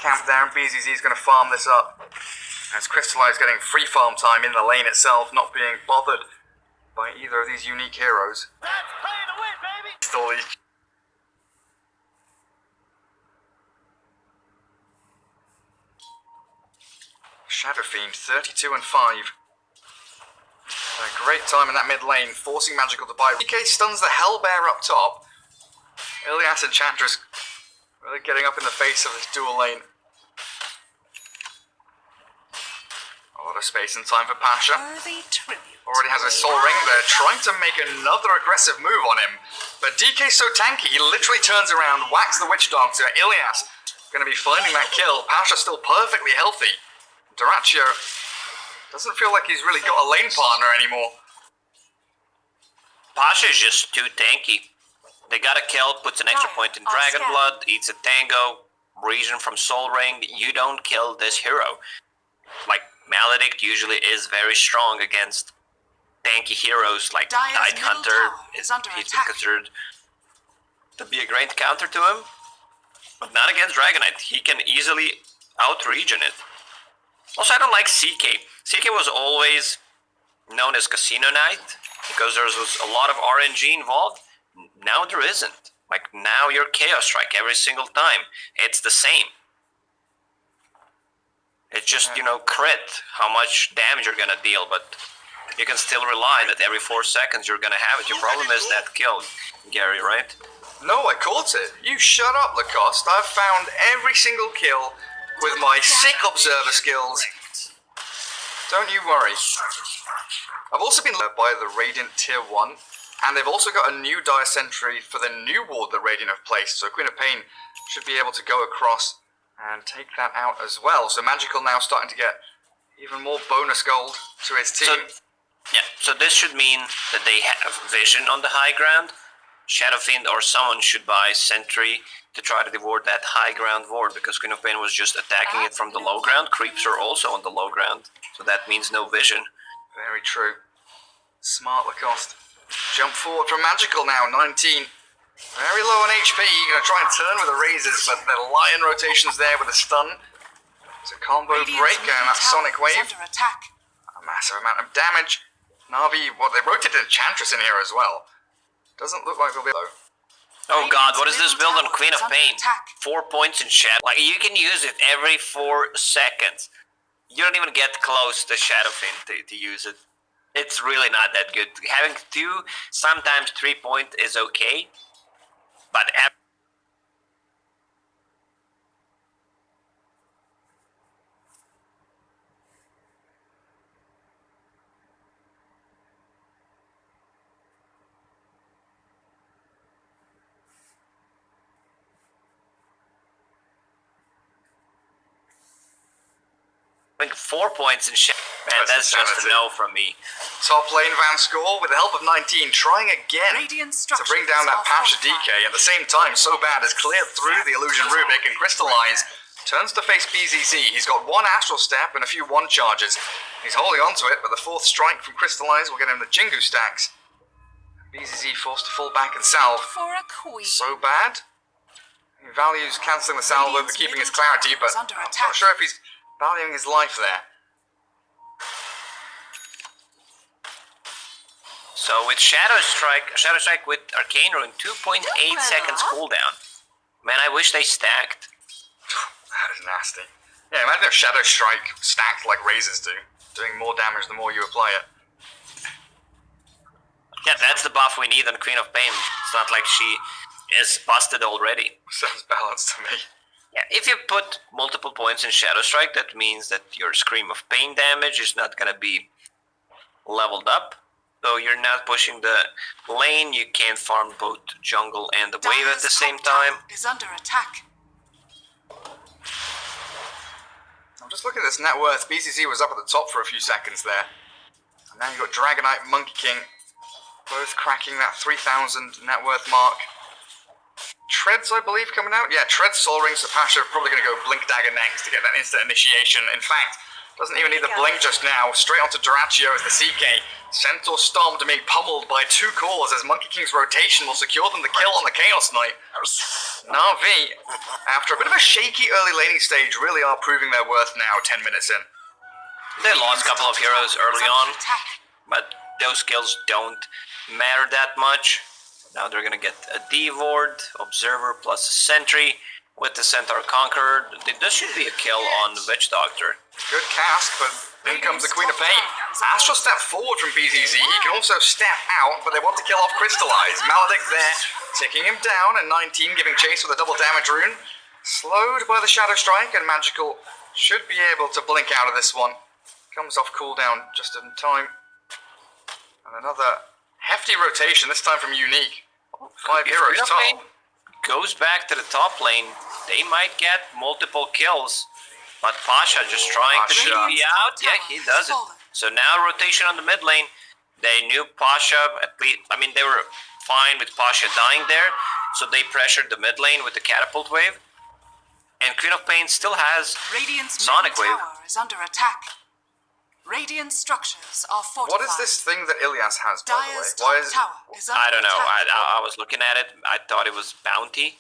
camp there, and BZZ is going to farm this up. As Crystallize getting free farm time in the lane itself, not being bothered by either of these unique heroes. That's pay to win, baby! Still Shadow Fiend, 32 and 5. A great time in that mid lane, forcing Magical to buy. DK stuns the Hellbear up top. Ilias and Chandra's really getting up in the face of this dual lane. A lot of space and time for Pasha. Already has a Soul Ring there, trying to make another aggressive move on him. But DK's so tanky, he literally turns around, whacks the Witch Doctor. Ilias going to be finding that kill. Pasha still perfectly healthy. Duraccio doesn't feel like he's really got a lane partner anymore. Pasha is just too tanky. They got a kill, puts an extra point in Dragon Blood, eats a Tango, region from Soul Ring. You don't kill this hero. Like, Maledict usually is very strong against tanky heroes like Night Hunter. He's been considered to be a great counter to him, but not against Dragonite. He can easily out-region it. Also, I don't like CK. CK was always known as Casino Knight because there was a lot of RNG involved. Now there isn't. Like, now you're Chaos Strike every single time. It's the same. It's just, you know, crit, how much damage you're gonna deal, but you can still rely that every 4 seconds you're gonna have it. Your problem is that kill, Gary, right? No, I caught it. You shut up, Lacoste. I've found every single kill with my sick observer skills. Don't you worry. I've also been led by the Radiant Tier 1, and they've also got a new Dire Sentry for the new ward that Radiant have placed, so Queen of Pain should be able to go across and take that out as well. So Magical now starting to get even more bonus gold to his team. So this should mean that they have vision on the high ground. Shadow Fiend or someone should buy Sentry to try to devour that high ground ward, because Queen of Pain was just attacking it from the low ground. Creeps are also on the low ground, so that means no vision. Very true. Smart Lacoste. Jump forward from Magical now, 19. Very low on HP, going to try and turn with the razors, but the Lion rotation's there with a stun. It's a combo breaker and that Sonic Wave. A massive amount of damage. Navi, they rotated Enchantress in here as well. Doesn't look like they'll be though. Oh god, what is this build on Queen of Pain? 4 points in Shadow. Like, you can use it every 4 seconds. You don't even get close to Shadow Fiend to use it. It's really not that good. Having 2, sometimes 3 point is okay. But I think 4 points in Shadow. Man, that's just a no from me. Top lane Van Score with the help of 19, trying again to bring down that Pasha DK. At the same time, So Bad has cleared through the Illusion Rubik, and Crystallize turns to face BZZ. He's got 1 Astral Step and a few 1 charges. He's holding onto it, but the 4th strike from Crystallize will get him the Jingu stacks. BZZ forced to fall back and salve. So Bad. He values cancelling the salve over keeping his clarity, but I'm not sure if he's valuing his life there. So with Shadow Strike with Arcane Rune, 2.8 seconds cooldown. Man, I wish they stacked. That is nasty. Yeah, imagine if Shadow Strike stacked like razors do, doing more damage the more you apply it. Yeah, that's the buff we need on Queen of Pain. It's not like she is busted already. Sounds balanced to me. Yeah, if you put multiple points in Shadow Strike, that means that your Scream of Pain damage is not gonna be leveled up. So you're not pushing the lane, you can't farm both jungle and the wave at the same time. Is under attack. I'm just looking at this net worth. BCC was up at the top for a few seconds there. And now you've got Dragonite, Monkey King, both cracking that 3,000 net worth mark. Treads, I believe, coming out. Yeah, Treads, Soul Ring, so Pasha probably going to go Blink Dagger next to get that instant initiation. In fact, Doesn't even need the blink just now. Straight onto Duraccio as the CK. Centaur Stomped and being pummeled by 2 cores as Monkey King's rotation will secure them the kill on the Chaos Knight. Navi, after a bit of a shaky early laning stage, really are proving their worth now, 10 minutes in. They lost a couple of heroes early on, but those kills don't matter that much. Now they're gonna get a Devoured, Observer plus a Sentry with the Centaur Conqueror. This should be a kill on the Witch Doctor. Good cast, but in comes the Queen of Pain. Astral step forward from BZZ. He can also step out, but they want to kill off Crystallize. Maledict there, ticking him down, and 19 giving chase with a double damage rune. Slowed by the Shadow Strike, and Magical should be able to blink out of this one. Comes off cooldown just in time. And another hefty rotation, this time from Unique. 5 heroes top. Goes back to the top lane, they might get multiple kills. But Pasha just trying to TP out. Yeah, he does it. So now rotation on the mid lane. They knew Pasha, at least, I mean, they were fine with Pasha dying there. So they pressured the mid lane with the catapult wave. And Queen of Pain still has Sonic Wave. Tower is under attack. Radiant structures are fortified. What is this thing that Ilias has, by the way? Dire's Why top is tower is under I don't know. attack. I was looking at it. I thought it was Bounty.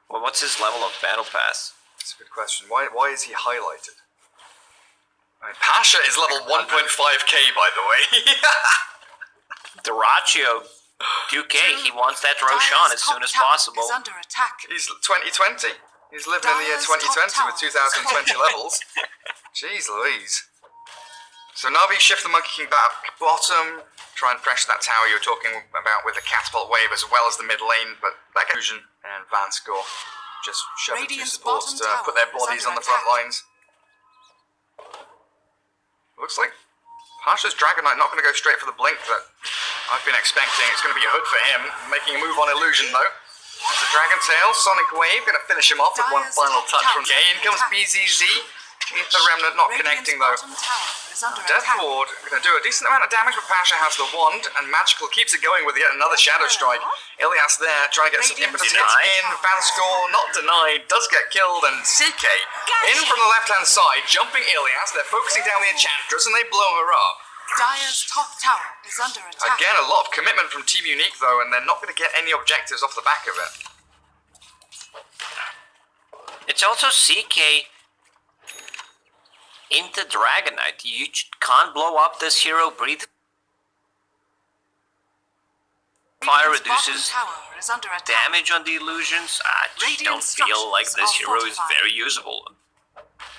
Well, what's his level of Battle Pass? That's a good question. Why is he highlighted? I mean, Pasha is level 1.5k, by the way. Duraccio, 2k. He wants that Roshan as soon as possible. Is under attack. He's 2020. He's living in the year 2020 with 2020 levels. Jeez Louise. So Navi shift the Monkey King back bottom, try and pressure that tower you were talking about with the catapult wave as well as the mid lane, but that Fusion and Van Score just shoving 2 supports to put their bodies on the front lines. Looks like Pasha's Dragon Knight not going to go straight for the blink that I've been expecting. It's going to be a hood for him, making a move on Illusion though. The Dragon Tail, Sonic Wave, going to finish him off with one final touch from Gay. In comes BZZ. Ether Remnant not connecting though. Death Ward going to do a decent amount of damage, but Pasha has the wand, and Magical keeps it going with yet another Shadow Strike. Ilias there, trying to get some impetus hits in. Van Score not denied, does get killed, and CK in from the left-hand side, jumping Ilias. They're focusing down the Enchantress, and they blow her up. Dire's top tower is under attack. Again, a lot of commitment from Team Unique though, and they're not going to get any objectives off the back of it. It's also CK into Dragon Knight. You can't blow up this hero. Breathe fire reduces damage on the illusions. I just don't feel like this hero is very usable.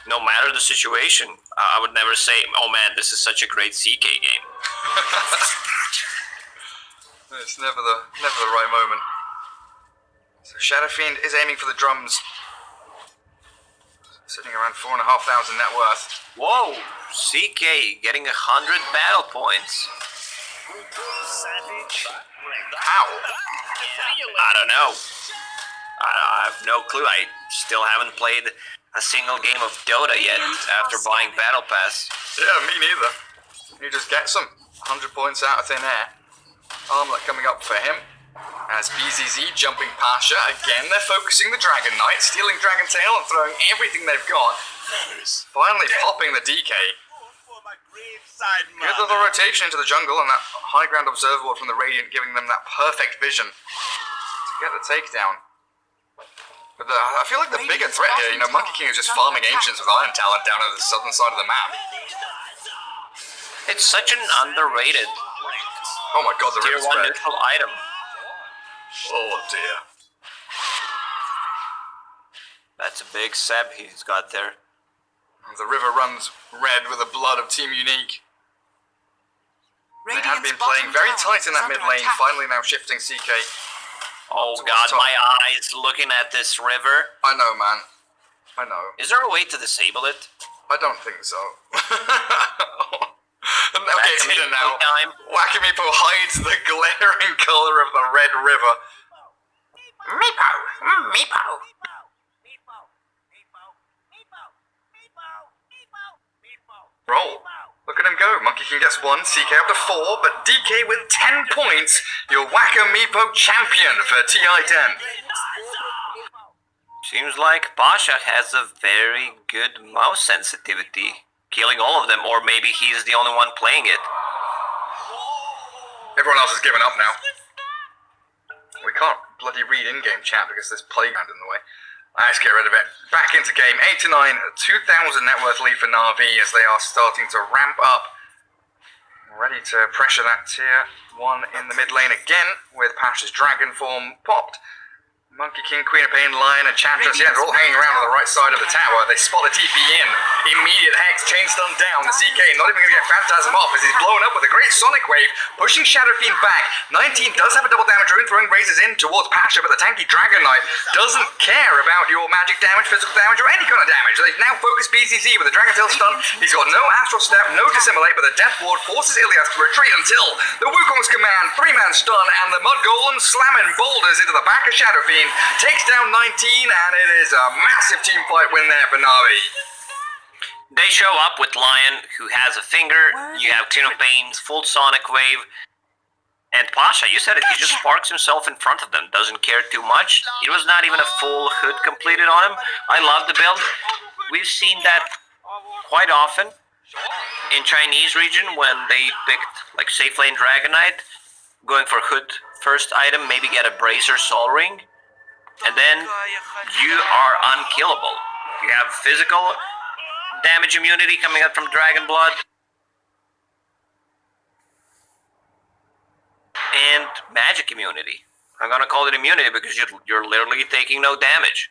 No matter the situation, I would never say, oh man, this is such a great CK game. It's never the right moment. So Shadow Fiend is aiming for the drums. Sitting around 4,500 net worth. Whoa! CK getting 100 battle points. How? I don't know. I have no clue. I still haven't played a single game of DOTA yet after buying Battle Pass. Yeah, me neither. He just gets them. 100 points out of thin air. Armlet coming up for him. As BZZ jumping Pasha, again they're focusing the Dragon Knight, stealing Dragon Tail and throwing everything they've got. Finally popping the DK. Good little rotation into the jungle and that high ground observer ward from the Radiant giving them that perfect vision to get the takedown. But I feel like the bigger threat here, Monkey King is just farming Ancients with Iron Talent down on the southern side of the map. It's such an underrated Oh my god, the tier river's 1 red. neutral item. Oh dear. That's a big Seb he's got there. The river runs red with the blood of Team Unique. They have been playing very tight in that mid lane, finally now shifting CK. Oh god, my eyes looking at this river. I know, man. I know. Is there a way to disable it? I don't think so. Okay, it's hidden now. Wakamipo hides the glaring color of the red river. Meepo! Meepo! Roll. Look at him go. Monkey King gets 1, CK up to 4, but DK with 10 points. Your Wakamipo champion for TI10. Seems like Pasha has a very good mouse sensitivity. killing all of them, or maybe he's the only one playing it. Everyone else has given up now. We can't bloody read in-game chat because there's playground in the way. Let's get rid of it. Back into game. 8-9, 2,000 net worth lead for Navi as they are starting to ramp up. Ready to pressure that tier 1 in the mid lane again with Pasha's dragon form popped. Monkey King, Queen of Pain, Lion, and Chantress, yeah, they're all hanging around on the right side of the tower. They spot the TP in. Immediate Hex, Chain Stun down. The CK not even going to get Phantasm off as he's blown up with a great Sonic Wave, pushing Shadow Fiend back. 19 does have a double damage rune, throwing razors in towards Pasha, but the tanky Dragon Knight doesn't care about your magic damage, physical damage, or any kind of damage. They've now focused BCC with the Dragon Tail stun. He's got no Astral Step, no Dissimulate, but the Death Ward forces Ilias to retreat until the Wukong's command, 3-man stun, and the Mud Golem slamming boulders into the back of Shadow Fiend. Takes down 19, and it is a massive team fight win there for Navi. They show up with Lion, who has a finger. You have Queen of Pain's full Sonic Wave. And Pasha, you said it, he just parks himself in front of them. Doesn't care too much. It was not even a full hood completed on him. I love the build. We've seen that quite often in Chinese region when they picked like Safe Lane Dragon Knight, going for hood first item, maybe get a Bracer Soul Ring. And then you are unkillable. You have physical damage immunity coming out from Dragon Blood. And magic immunity. I'm gonna call it immunity because you're literally taking no damage.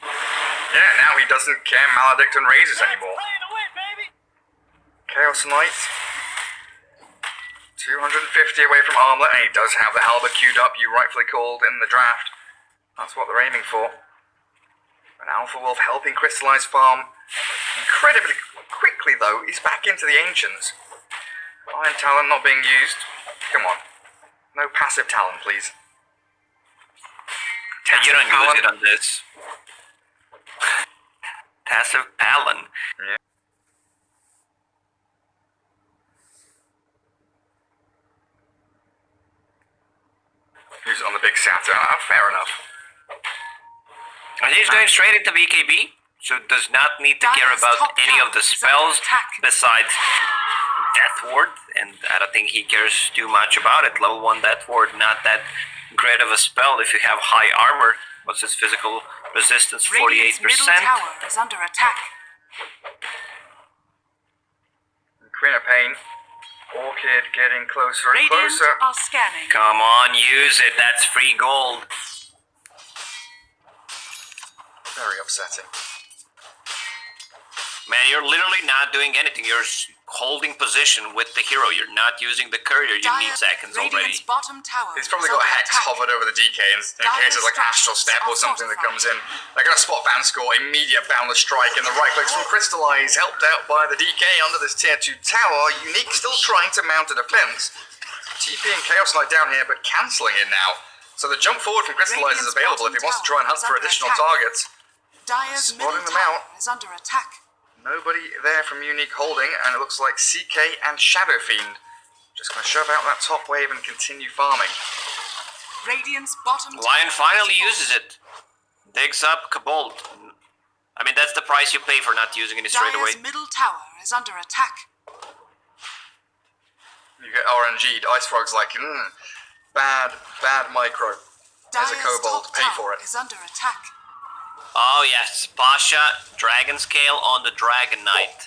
Yeah, now he doesn't care Maledict and Razors anymore. Playing to win, baby. Chaos Knight. 250 away from Armlet, and he does have the Halberd queued up, you rightfully called, in the draft. That's what they're aiming for. An Alpha Wolf helping crystallize farm incredibly quickly, though. He's back into the Ancients. Iron Talon not being used. Come on. No passive Talon, please. You don't Talon. use it on this. Passive Talon. Yeah. Who's on the big Saturn? Fair enough. And he's going straight into BKB, so does not need to care about any of the spells besides Death Ward, and I don't think he cares too much about it. Level 1 Death Ward, not that great of a spell if you have high armor. What's his physical resistance? 48%. Radiant's middle tower is under attack. Queen of Pain. Orchid getting closer and Radiant closer. are scanning. Come on, use it. That's free gold. Very upsetting. Man, you're literally not doing anything. You're holding position with the hero. You're not using the courier. You need seconds already. Radiant's bottom tower He's probably is got under Hex attack. hovered over the DK in case of like Astral Step or something that comes in. They're going to spot Van Score, immediate boundless strike, and the right clicks from Crystallize, helped out by the DK under this tier 2 tower. Unique still trying to mount a defense. TP and Chaos Knight down here, but cancelling it now. So the jump forward from Crystallize is available if he wants to try and hunt for additional targets. Dire's middle Spotting them tower out. is under attack. Nobody there from Unique holding, and it looks like CK and Shadow Fiend just going to shove out that top wave and continue farming. Radiant's bottom Lion tower finally is uses it. Digs up Cabal. I mean, that's the price you pay for not using it straight away. Dire's middle tower is under attack. You get RNG'd. Ice Frog's like, bad micro. There's a Dire's Kobold, top pay tower for it. is under attack. Oh yes, Pasha, Dragon Scale on the Dragon Knight.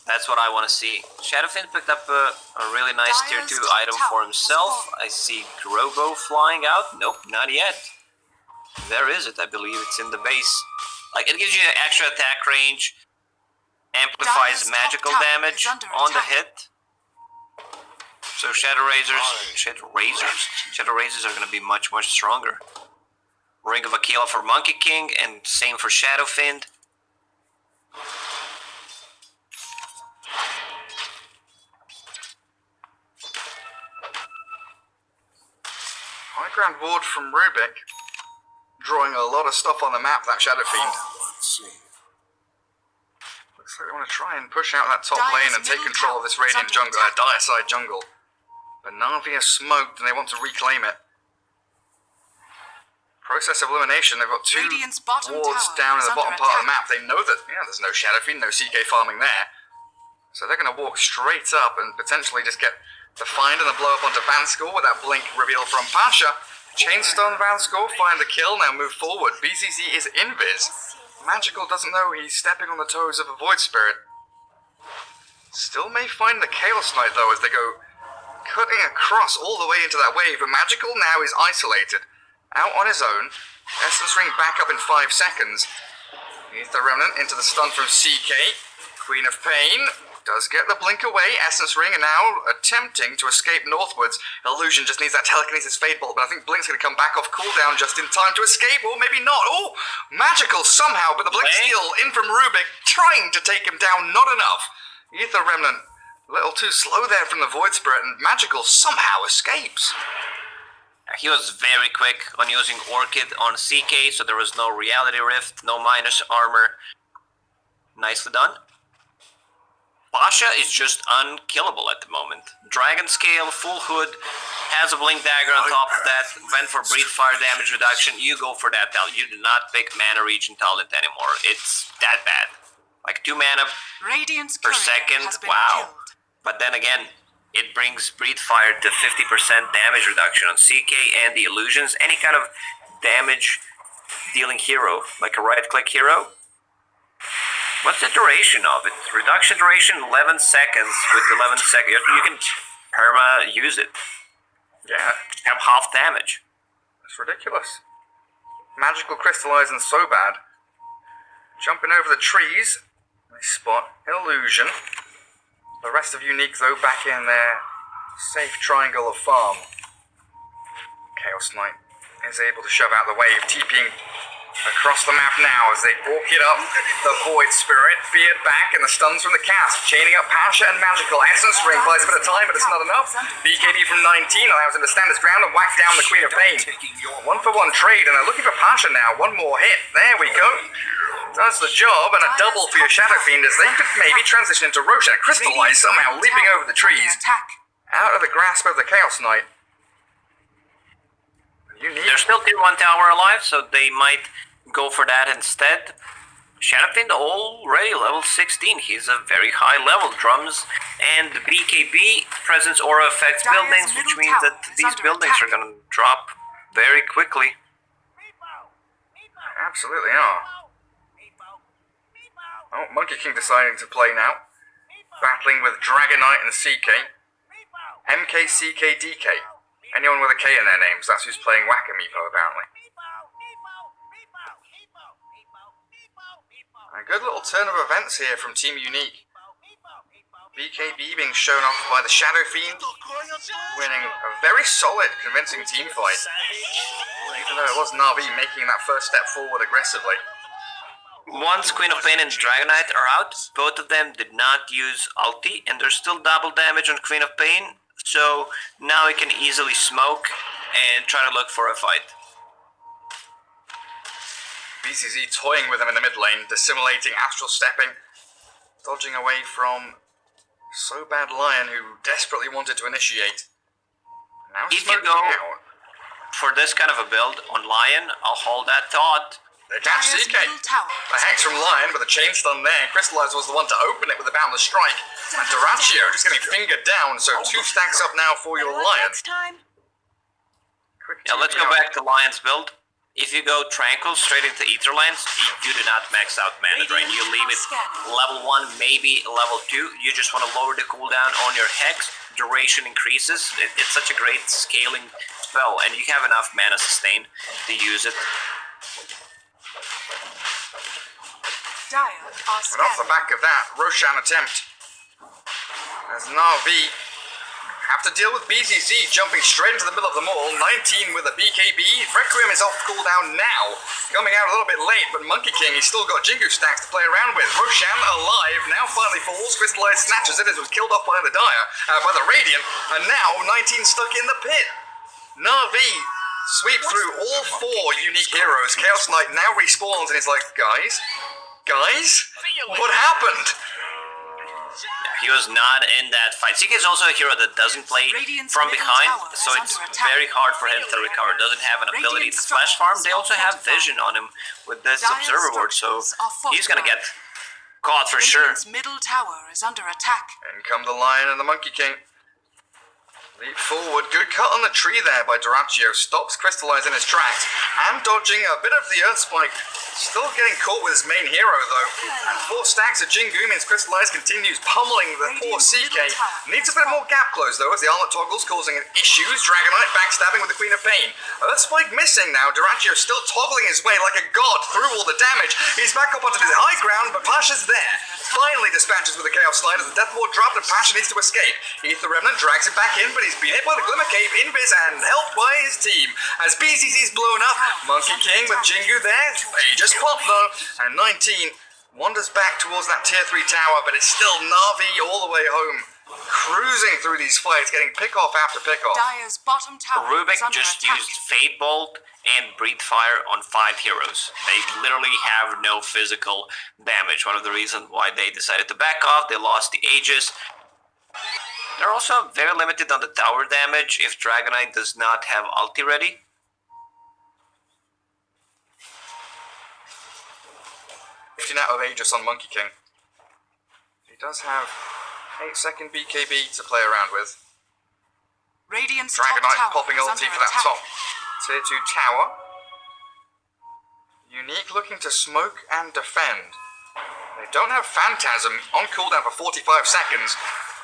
That's what I want to see. Shadowfin picked up a really nice tier 2 item for himself. I see Grobo flying out. Nope, not yet. There is it, I believe. It's in the base. Like, it gives you extra attack range, amplifies magical damage on the hit. So Shadow Razors are going to be much stronger. Ring of Aquila for Monkey King, and same for Shadowfiend. High ground ward from Rubik. Drawing a lot of stuff on the map, that Shadowfiend. Looks like they want to try and push out that top lane and take control of this Radiant jungle, Dire side jungle. But Navi is smoked and they want to reclaim it. Process of elimination, they've got two Radiant's bottom wards tower down in is the bottom under part of the attack. map. They know that, there's no Shadow Fiend, no CK farming there. So they're going to walk straight up and potentially just get the find and the blow up onto Vanskool with that blink reveal from Pasha. Chainstone Vanskool, find the kill, now move forward. BCZ is invis. Magical doesn't know he's stepping on the toes of a Void Spirit. Still may find the Chaos Knight though as they go cutting across all the way into that wave, but Magical now is isolated. Out on his own. Essence Ring back up in 5 seconds. Ether Remnant into the stun from CK. Queen of Pain does get the blink away. Essence Ring are now attempting to escape northwards. Illusion just needs that Telekinesis Fade Bolt, but I think Blink's going to come back off cooldown just in time to escape, or maybe not. Oh, Magical somehow, but the Blink steal in from Rubik, trying to take him down, not enough. Ether Remnant, a little too slow there from the Void Spirit, and Magical somehow escapes. He was very quick on using Orchid on CK, so there was no Reality Rift, no minus armor. Nicely done. Pasha is just unkillable at the moment. Dragon Scale, full hood, has a Blink Dagger on top of that, went for Breathe Fire damage reduction. You go for that talent. You do not pick Mana Regen talent anymore. It's that bad. Like 2 mana Radiant's per courier second, has been wow. killed. But then again, it brings Breathe Fire to 50% damage reduction on CK and the illusions. Any kind of damage dealing hero, like a right-click hero. What's the duration of it? Reduction duration 11 seconds. With 11 seconds, you can perma use it. Yeah, Have half damage. it's ridiculous. Magical crystallizing so bad. Jumping over the trees. Nice spot. Illusion. The rest of Unique, though, back in their safe triangle of farm. Chaos Knight is able to shove out the wave, TPing across the map now as they walk it up. The Void Spirit feared back and the stuns from the cast, chaining up Pasha and Magical. Essence Ring buys a bit of time, but it's not enough. BKB from 19 allows him to stand his ground and whack down the Queen of Pain. 1-for-1 trade, and they're looking for Pasha now. One more hit. There we go. Does the job, and a double for your Shadow Fiend as they could maybe transition into Roshan. Crystallize somehow, leaping over the trees. Out of the grasp of the Chaos Knight. There's still tier 1 tower alive, so they might go for that instead. Shadowfiend already level 16. He's a very high level. Drums and BKB presence aura affects buildings, which means that these buildings are going to drop very quickly. Absolutely are. Oh, Monkey King deciding to play now. Battling with Dragon Knight and CK. MKCKDK. Anyone with a K in their names, that's who's playing Whack-A-Meepo, apparently. A good little turn of events here from Team Unique. BKB being shown off by the Shadow Fiend, winning a very solid, convincing team fight. Even though it was Navi making that first step forward aggressively. Once Queen of Pain and Dragon Knight are out, both of them did not use ulti, and there's still double damage on Queen of Pain, so now he can easily smoke and try to look for a fight. BCZ toying with him in the mid lane, dissimulating, astral stepping, dodging away from So Bad Lion, who desperately wanted to initiate. Now If you smoking go out. for this kind of a build on Lion, I'll hold that thought. They catch Dire's CK. middle tower The Hex from Lion, but the chain stun there. Crystallize was the one to open it with a boundless strike. And Duraccio just getting fingered down, so 2 stacks up now for your Lion. Quick Yeah, let's TP go out. back to Lion's build. If you go Tranquil straight into Etherlands, you do not max out mana drain. You leave it level 1, maybe level 2. You just want to lower the cooldown on your Hex. Duration increases. It's such a great scaling spell, and you have enough mana sustain to use it. Dire are And off the back of that, Roshan attempt. As Navi have to deal with BCZ jumping straight into the middle of them all. 19 with a BKB. Requiem is off cooldown now. Coming out a little bit late, but Monkey King, he's still got Jingu stacks to play around with. Roshan alive, now finally falls. Crystallized snatches it as it was killed off by the by the Radiant. And now 19 stuck in the pit. Navi sweep through all 4 unique heroes. Chaos Knight now respawns and he's like, guys? What happened? He was not in that fight. CK is also a hero that doesn't play Radiant's from middle behind, tower so is it's under attack. very hard for him to recover. Doesn't have an ability to Radiant's flash farm. They structures also are have vision on him with this Dire's observer ward, so structures are he's gonna get fortified. caught for sure. Radiant's middle tower is under attack. In come the Lion and the Monkey King. Leap forward. Good cut on the tree there by Duraccio. Stops Crystallize in his tracks. And dodging a bit of the Earth Spike. Still getting caught with his main hero, though. And 4 stacks of Jingu means Crystallize continues pummeling the poor CK. Needs a bit more gap close, though, as the armor toggles causing issues. Dragonite backstabbing with the Queen of Pain. Earth Spike missing now. Duraccio still toggling his way like a god through all the damage. He's back up onto the high ground, but Pasha's there. Finally dispatches with the Chaos Slide as the Death Ward dropped and Pasha needs to escape. Ether Remnant drags it back in, but he's been hit by the Glimmer Cave, Invis, and helped by his team. As BZZ's blown up, Monkey King with Jingu there. He just popped though. And 19 wanders back towards that tier 3 tower, but it's still Navi all the way home. Cruising through these fights, getting pick-off after pick-off. Dire's bottom tower Rubik is under just attack. used Fade Bolt and Breathe Fire on 5 heroes. They literally have no physical damage. One of the reasons why they decided to back off, they lost the Aegis. They're also very limited on the tower damage if Dragonite does not have ulti ready. Out of Aegis on Monkey King. He does have 8-second BKB to play around with. Radiant's top Dragonite tower popping is ulti under for that attack. top tier 2 tower. Unique looking to smoke and defend. They don't have Phantasm on cooldown for 45 seconds.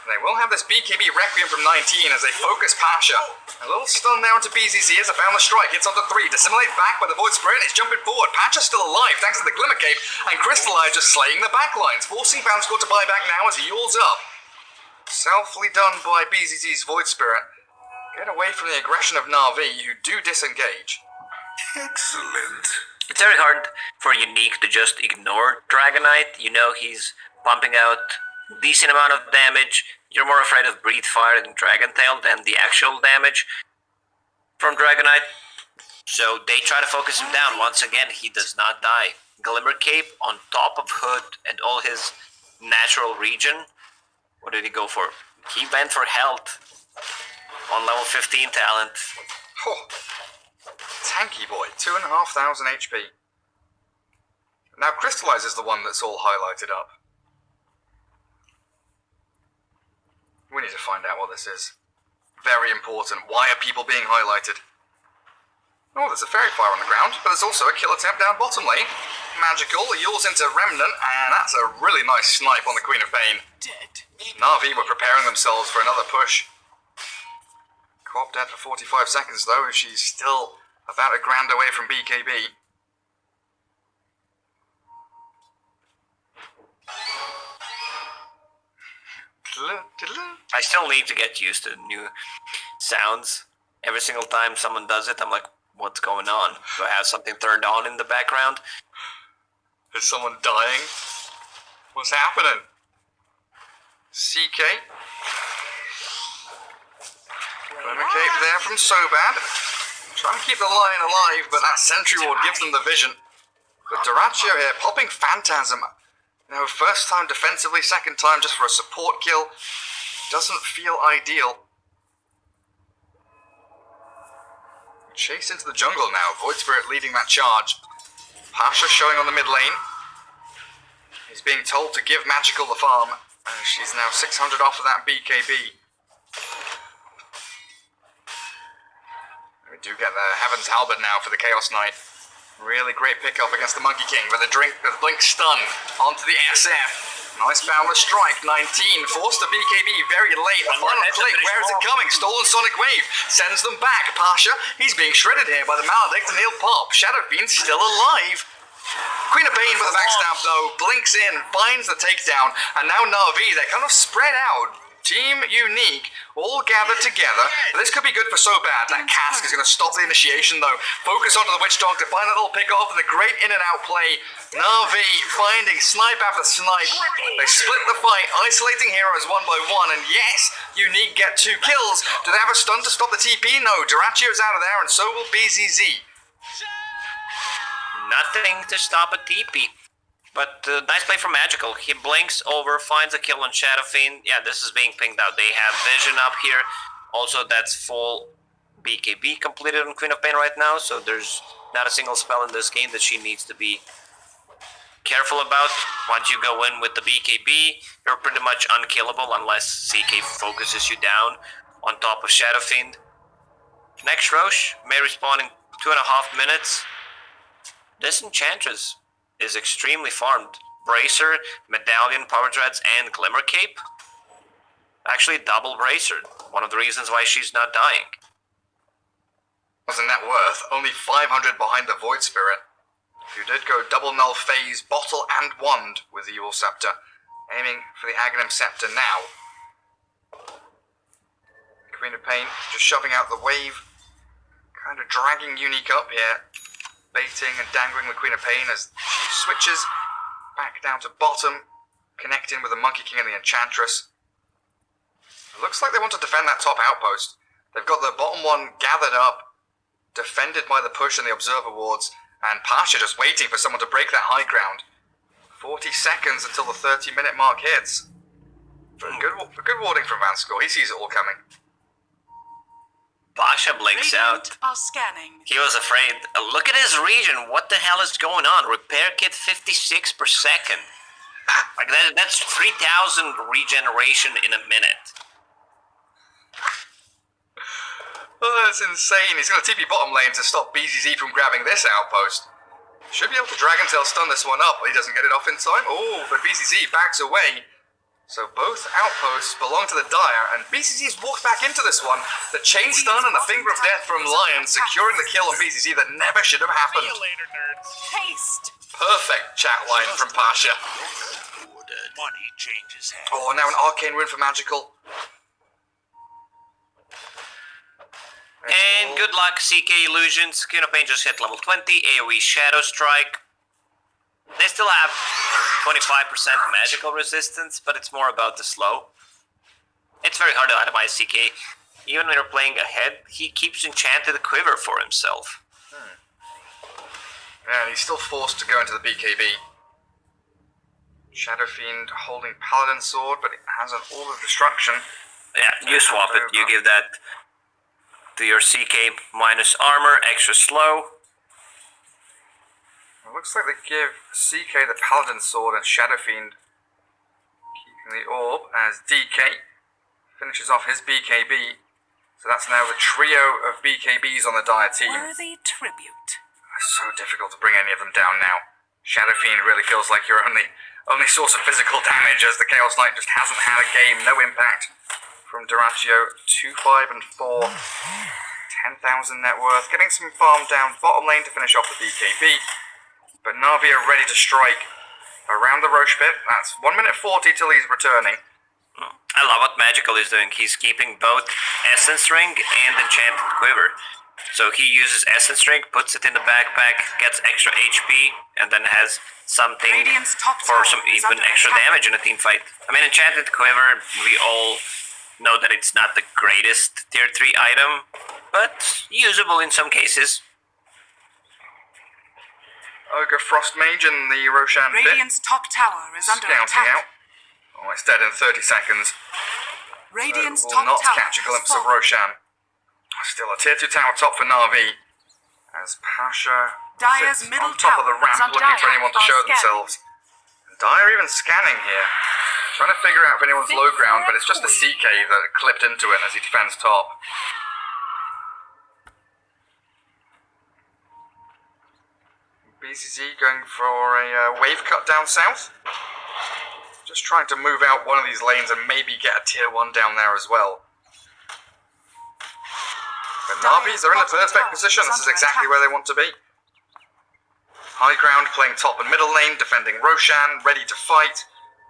They will have this BKB Requiem from 19 as they focus Pasha. A little stun there onto BZZ as a boundless strike hits onto 3. Dissimulate back by the Void Spirit and it's jumping forward. Pasha's still alive thanks to the Glimmer Cape, and Crystallize just slaying the backlines, forcing Bound Squad to buy back now as he yawls up. Selfly done by BZZ's Void Spirit. Get away from the aggression of Navi, who do disengage. Excellent. It's very hard for Unique to just ignore Dragonite. You know he's pumping out decent amount of damage. You're more afraid of Breathe Fire and Dragon Tail than the actual damage from Dragonite. So they try to focus him down. Once again, he does not die. Glimmer Cape on top of Hood and all his natural regen. What did he go for? He went for health on level 15 talent. Oh, tanky boy, 2,500 HP. Now Crystallize is the one that's all highlighted up. We need to find out what this is. Very important. Why are people being highlighted? Oh, there's a Fairy Fire on the ground, but there's also a kill attempt down bottom lane. Magical, yaws into Remnant, and that's a really nice snipe on the Queen of Pain. Dead. Navi were preparing themselves for another push. Co-op dead for 45 seconds though, she's still about a grand away from BKB. I still need to get used to new sounds. Every single time someone does it, I'm like, what's going on? Do I have something turned on in the background? Is someone dying? What's happening? CK? Glimmer Cape there from Sobad. Trying to keep the Lion alive, but that Sentry Ward gives them the vision. But Duraccio here, popping Phantasm. You know, first time defensively, second time just for a support kill. Doesn't feel ideal. Chase into the jungle now. Void Spirit leading that charge. Pasha showing on the mid lane. He's being told to give Magical the farm. And she's now 600 off of that BKB. We do get the Heaven's Halberd now for the Chaos Knight. Really great pickup against the Monkey King with a blink stun onto the SF. Nice boundless strike. 19 forced to BKB very late. The final click. Where is it coming? Stolen Sonic Wave sends them back. Pasha, he's being shredded here by the Maledict and he'll pop. Shadow Fiend's still alive. Queen of Pain with a backstab though, blinks in, finds the takedown, and now Navi, they're kind of spread out. Team Unique, all gathered together. This could be good for Sobad. That cask is going to stop the initiation though. Focus onto the Witch Dog to find that little pick off and the great in and out play. Navi finding snipe after snipe. They split the fight, isolating heroes one by one, and yes, Unique get 2 kills. Do they have a stun to stop the TP? No, Duraccio's out of there and so will BZZ. Nothing to stop a TP. But nice play from Magical. He blinks over, finds a kill on Shadow Fiend. Yeah, this is being pinged out. They have vision up here. Also, that's full BKB completed on Queen of Pain right now, so there's not a single spell in this game that she needs to be careful about. Once you go in with the BKB, you're pretty much unkillable unless CK focuses you down on top of Shadow Fiend. Next Roche may respawn in 2.5 minutes. This Enchantress is extremely farmed. Bracer, Medallion, Power Dreads, and Glimmer Cape. Actually, double Bracer. One of the reasons why she's not dying. Wasn't net worth, only 500 behind the Void Spirit, who did go double null phase, bottle, and wand with the Evil Scepter, aiming for the Aghanim Scepter now. Queen of Pain just shoving out the wave, kind of dragging Unique up here, baiting and dangling the Queen of Pain as she switches back down to bottom, connecting with the Monkey King and the Enchantress. It looks like they want to defend that top outpost. They've got the bottom one gathered up, defended by the push and the Observer wards, and Pasha just waiting for someone to break that high ground. 40 seconds until the 30-minute mark hits. Good warding from Vanskor. He sees it all coming. Pasha blinks out. Are scanning. He was afraid. Look at his region. What the hell is going on? Repair kit 56 per second. Like that's 3,000 regeneration in a minute. Oh, that's insane. He's going to TP bottom lane to stop BZZ from grabbing this outpost. Should be able to Dragon Tail stun this one up. He doesn't get it off in time. Oh, but BZZ backs away. So both outposts belong to the Dire, and BZZ has walked back into this one. The chain stun and the Finger of Death from Lion securing the kill on BZZ that never should have happened. See you later, nerds. Haste. Perfect chat line from Pasha. Money changes hands. Oh, now an Arcane Rune for Magical. And good luck, CK Illusions. Queen of Pain just hit level 20. AoE Shadow Strike. They still have 25% magical resistance, but it's more about the slow. It's very hard to itemize CK. Even when you're playing ahead, he keeps Enchanted Quiver for himself. Yeah, and he's still forced to go into the BKB. Shadow Fiend holding Paladin Sword, but it has an Orb of Destruction. Yeah, you swap it. You give that to your CK minus armor, extra slow. It looks like they give CK the Paladin Sword and Shadow Fiend keeping the Orb as DK finishes off his BKB. So that's now the trio of BKBs on the Dire team. Worthy tribute. It's so difficult to bring any of them down now. Shadow Fiend really feels like your only source of physical damage as the Chaos Knight just hasn't had a game. No impact from Duraccio. 2, 5, and 4. 10,000 net worth. Getting some farm down bottom lane to finish off the BKB. But Navi are ready to strike around the Roche pit. That's 1 minute 40 till he's returning. I love what Magical is doing. He's keeping both Essence Ring and Enchanted Quiver. So he uses Essence Ring, puts it in the backpack, gets extra HP, and then has something Radiant's top for tower some is even under extra attack. damage in a team fight. I mean, Enchanted Quiver, we all know that it's not the greatest tier 3 item, but usable in some cases. Ogre Frost Mage in the Roshan pit. Radiant's top tower is under Scouting attack. out. Oh, it's dead in 30 seconds. Radiant's Will top not tower catch a glimpse has of fallen. Roshan. Still a tier 2 tower top for Navi. As Pasha Dire's sits middle on top of the tower is ramp under looking for attack. anyone to Are show scanning. themselves. Dire even scanning here. Trying to figure out if anyone's low ground, but it's just the CK that clipped into it as he defends top. BCC going for a wave cut down south. Just trying to move out one of these lanes and maybe get a tier 1 down there as well. But Navi, they're in the perfect position. This is exactly where they want to be. High ground, playing top and middle lane, defending Roshan, ready to fight.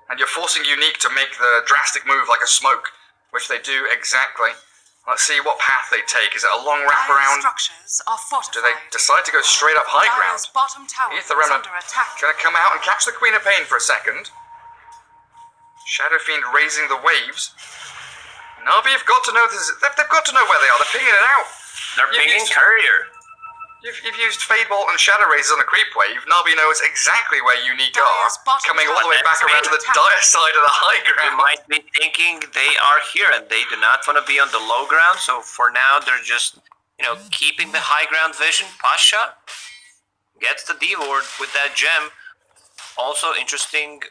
And you're forcing Unique to make the drastic move like a smoke, which they do exactly. Let's see what path they take. Is it a long Dire's wraparound? structures are fortified. Do they decide to go straight up high ground? Dire's bottom tower Ether is Remnant under attack. gonna come out and catch the Queen of Pain for a second. Shadow Fiend raising the waves. Navi have got to know this. They've got to know where they are. They're pinging it out. They're pinging It's Courier. You've used Fade Bolt and Shadow Razors on a creep wave. Navi knows exactly where you need Dire's are, bottom coming all the way tower back around to the attack. dire side of the high You ground. might be thinking they are here and they do not want to be on the low ground, so for now they're just, keeping the high ground vision. Pasha gets the D-ward with that gem. Also interesting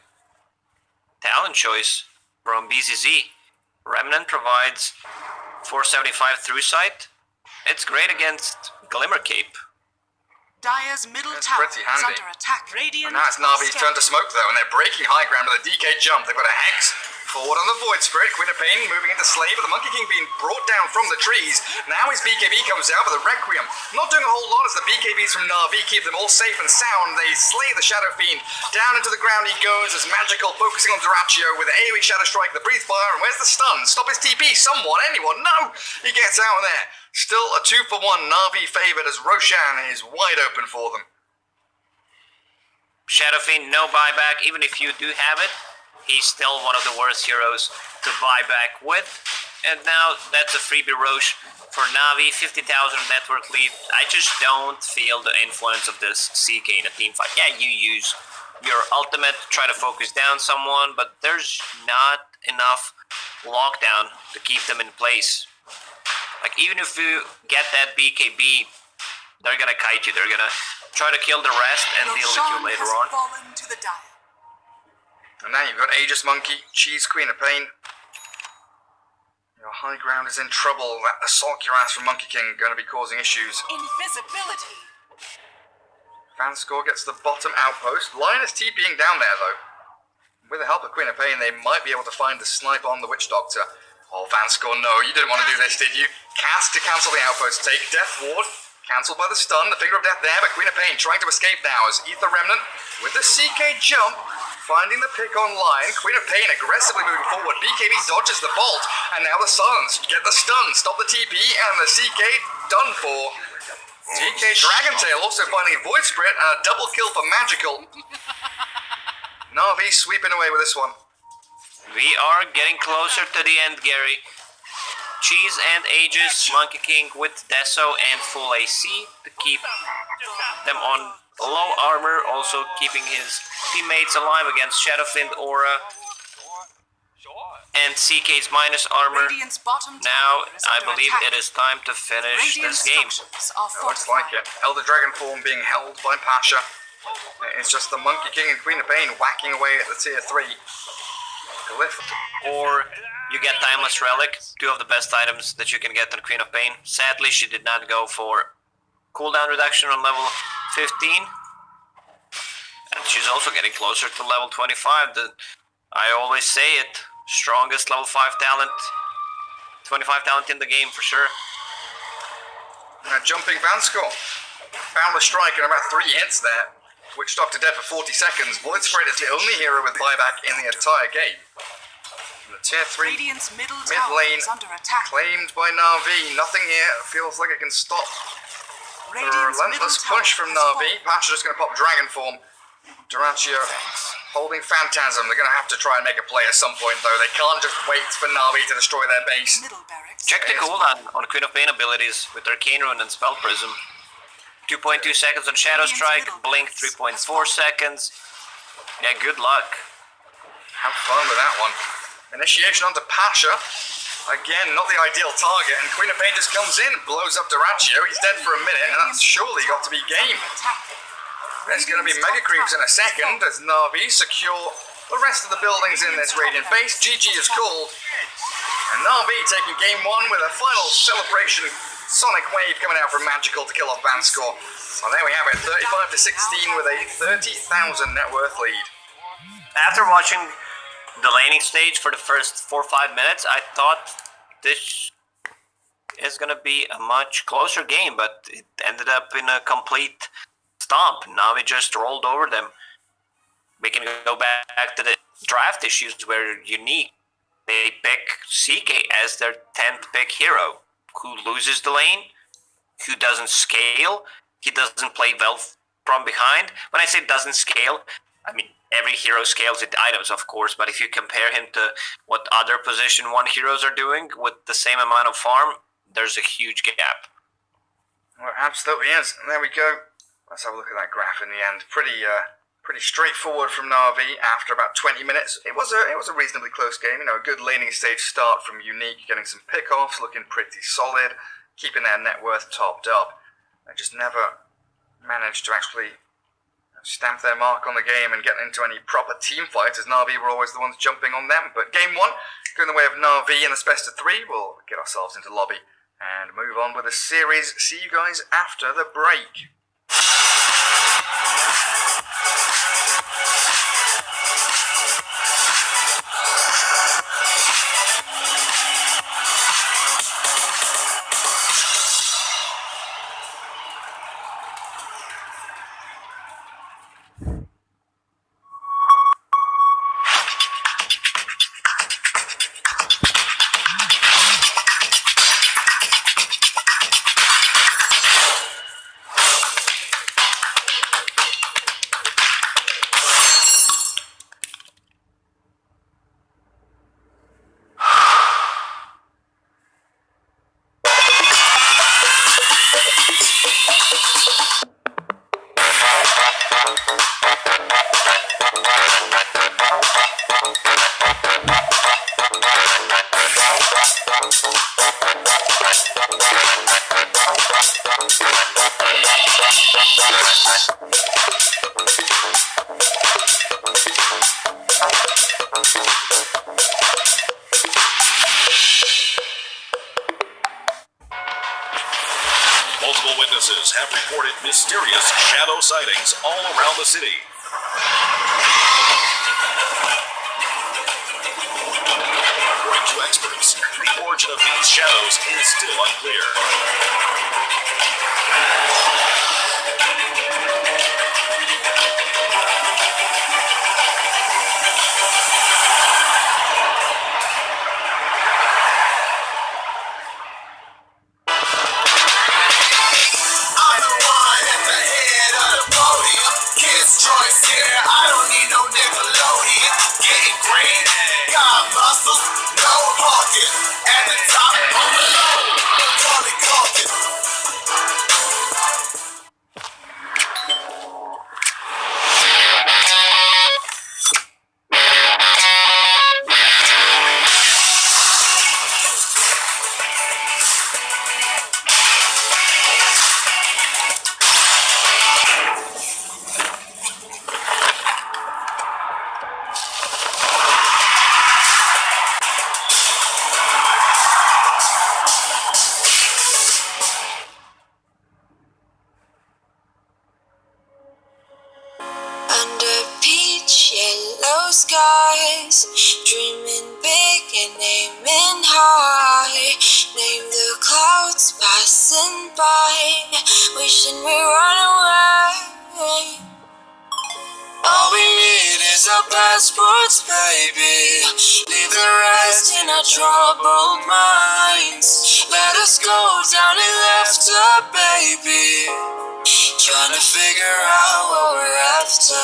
talent choice from BZZ. Remnant provides 475 through sight. It's great against Glimmer Cape. Dire's middle That's tower pretty is handy. under attack. And now it's Navi's turn to smoke though, and they're breaking high ground with a DK jump. They've got a Hex forward on the Void Spirit. Queen of Pain moving into Slay, but the Monkey King being brought down from the trees. Now his BKB comes out with a Requiem. Not doing a whole lot as the BKBs from Navi keep them all safe and sound. They slay the Shadow Fiend. Down into the ground he goes as Magical focusing on Duraccio with AoE Shadow Strike, the Breathe Fire, and where's the stun? Stop his TP, someone, anyone, no! He gets out there. Still a 2-for-1 Navi favored as Roshan is wide open for them. Shadow Fiend, no buyback. Even if you do have it, he's still one of the worst heroes to buy back with. And now that's a freebie Roche for Navi, 50,000 network lead. I just don't feel the influence of this CK in a team fight. Yeah, you use your ultimate to try to focus down someone, but there's not enough lockdown to keep them in place. Like, even if you get that BKB, they're gonna kite you. They're gonna try to kill the rest and deal with you later on. Fallen to the dire. And now you've got Aegis Monkey, Cheese Queen of Pain. Your high ground is in trouble. That assault your ass from Monkey King going to be causing issues. Invisibility. Fanscore gets the bottom outpost. Lion is TPing down there though. With the help of Queen of Pain, they might be able to find the snipe on the Witch Doctor. Oh, Fanscore, no, you didn't want to do this, did you? Cast to cancel the outpost. Take Death Ward. Cancelled by the stun. The Finger of Death there, but Queen of Pain trying to escape now as Ether Remnant with the CK jump. Finding the pick on Lion. Queen of Pain aggressively moving forward. BKB dodges the bolt. And now the Silence get the stun. Stop the TP and the CK done for. DK Dragontail also finding a Void Spirit and a double kill for Magical. Navi sweeping away with this one. We are getting closer to the end, Gary. Cheese and Aegis, Monkey King with Deso and full AC to keep them on low armor, also keeping his teammates alive against Shadowfiend Aura and CK's minus armor. Radiant's bottom Now, tower is I under believe attack. it is time to finish Radiant this game. structures are Looks like fortified. it. Elder Dragon form being held by Pasha. It's just the Monkey King and Queen of Pain whacking away at the tier 3. Glyph. Or you get Timeless Relic, two of the best items that you can get on Queen of Pain. Sadly, she did not go for cooldown reduction on level 15. And she's also getting closer to level 25. I always say it, strongest level 5 talent, 25 talent in the game for sure. Jumping Vanscore. Found the strike and about 3 hits there. Witch Doctor dead for 40 seconds. Void Spirit is the only hero with buyback in the entire game. And the tier 3 Radiant's middle mid tower lane is under attack. claimed by Navi. Nothing here feels like it can stop the Radiant's relentless middle tower push from has Navi. fallen. Pasha's just going to pop Dragon Form. Duraccio holding Phantasm. They're going to have to try and make a play at some point though. They can't just wait for Navi to destroy their base. Middle barracks. Check the cooldown on Queen of Pain abilities with Arcane Rune and Spell Prism. 2.2 seconds on Shadow Strike, Blink 3.4 seconds. Yeah, good luck. Have fun with that one. Initiation onto Pasha. Again, not the ideal target, and Queen of Pain just comes in, blows up Duraccio. He's dead for a minute, and that's surely got to be game. There's going to be Mega Creeps in a second as Navi secure the rest of the buildings in this Radiant base. GG is called. And Navi taking game 1 with a final celebration. Sonic Wave coming out from Magical to kill off Vanscore. And there we have it, 35 to 16 with a 30,000 net worth lead. After watching the laning stage for the first 4 or 5 minutes, I thought this is going to be a much closer game, but it ended up in a complete stomp. Navi just rolled over them. We can go back to the draft issues where unique. They pick CK as their 10th pick hero. Who loses the lane, who doesn't scale, he doesn't play well from behind. When I say doesn't scale, I mean every hero scales with items, of course, but if you compare him to what other position 1 heroes are doing with the same amount of farm, there's a huge gap. Well, it absolutely is. And there we go. Let's have a look at that graph in the end. Pretty straightforward from Navi after about 20 minutes. It was a reasonably close game. You know, a good laning stage start from Unique, getting some pickoffs, looking pretty solid, keeping their net worth topped up. They just never managed to actually stamp their mark on the game and get into any proper team fights, as Navi were always the ones jumping on them. But game one, going the way of Navi in this best of three, we'll get ourselves into lobby and move on with the series. See you guys after the break. Multiple witnesses have reported mysterious shadow sightings all around the city. According to experts, the origin of these shadows is still unclear. Choice here, I don't need no Nickelodeon. Getting green, got muscles, no pocket. At the top, on the low, call it Culkin. Skies, dreaming big and aiming high. Name the clouds passing by, wishing we run away. All we need is our passports, baby. Leave the rest in our troubled minds. Let us go down and left her, baby. Trying to figure out what we're after.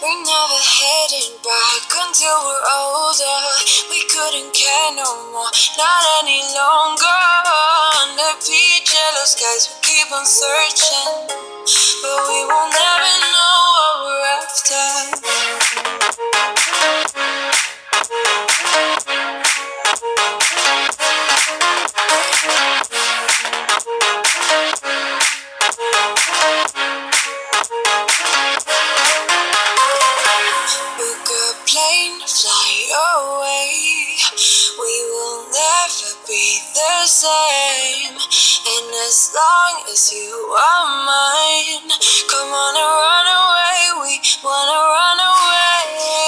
We're never heading back until we're older. We couldn't care no more, not any longer. Under peach yellow skies, we keep on searching, but we will never know what we're after. Book a plane, fly away. We will never be the same. And as long as you are mine, come on and run away. We wanna run away.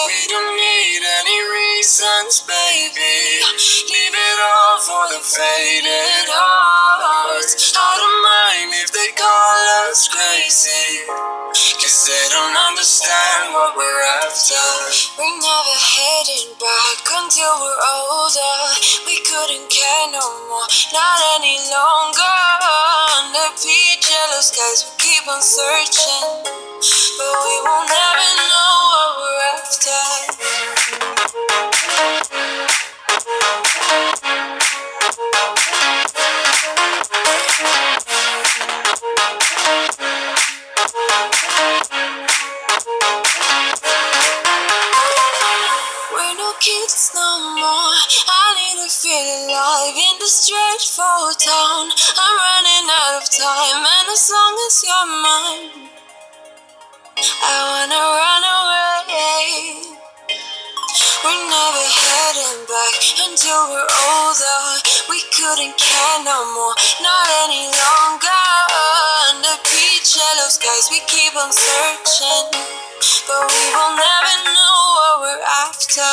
We don't need any reasons, baby. Leave it all for the faded hearts. I don't mind if they call us crazy, 'cause they don't understand what we're after. We're never heading back until we're older. We couldn't care no more, not any longer. Under peach yellow skies, we keep on searching, but we will never know what we're after. slow down. I'm running out of time, and as long as you're mine, I wanna run away. We're never heading back until we're older. We couldn't care no more, not any longer. Under peach yellow skies, we keep on searching, but we will never know what we're after.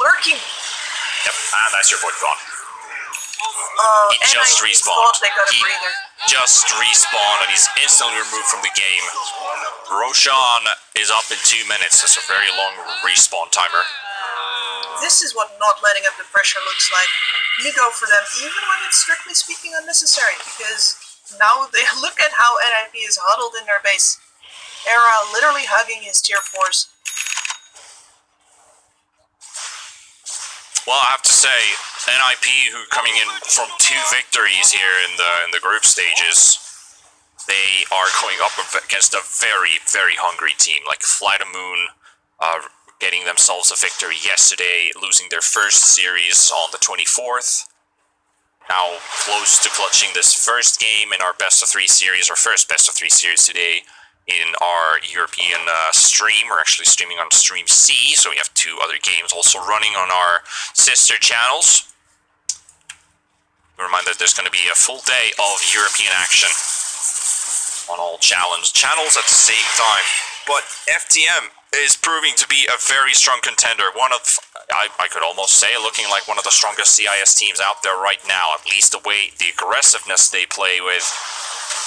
lurking. Yep, and that's your boy gone. He And just I respawned. thought they got a He breather. just respawned and he's instantly removed from the game. Roshan is up in 2 minutes. That's a very long respawn timer. This is what not letting up the pressure looks like. You go for them, even when it's strictly speaking unnecessary, because now they look at how NIP is huddled in their base. Era literally hugging his tier 4s. Well, I have to say, NIP, who coming in from 2 victories here in the group stages, they are going up against a very, very hungry team. Like Fly the Moon, getting themselves a victory yesterday, losing their first series on the 24th. Now close to clutching this first game in our best of 3 series, our first best of 3 series today in our European stream. We're actually streaming on Stream C, so we have 2 other games also running on our sister channels. Remind that there's going to be a full day of European action on all channels at the same time. But FTM is proving to be a very strong contender. One of, I could almost say, looking like one of the strongest CIS teams out there right now. At least the way, the aggressiveness they play with,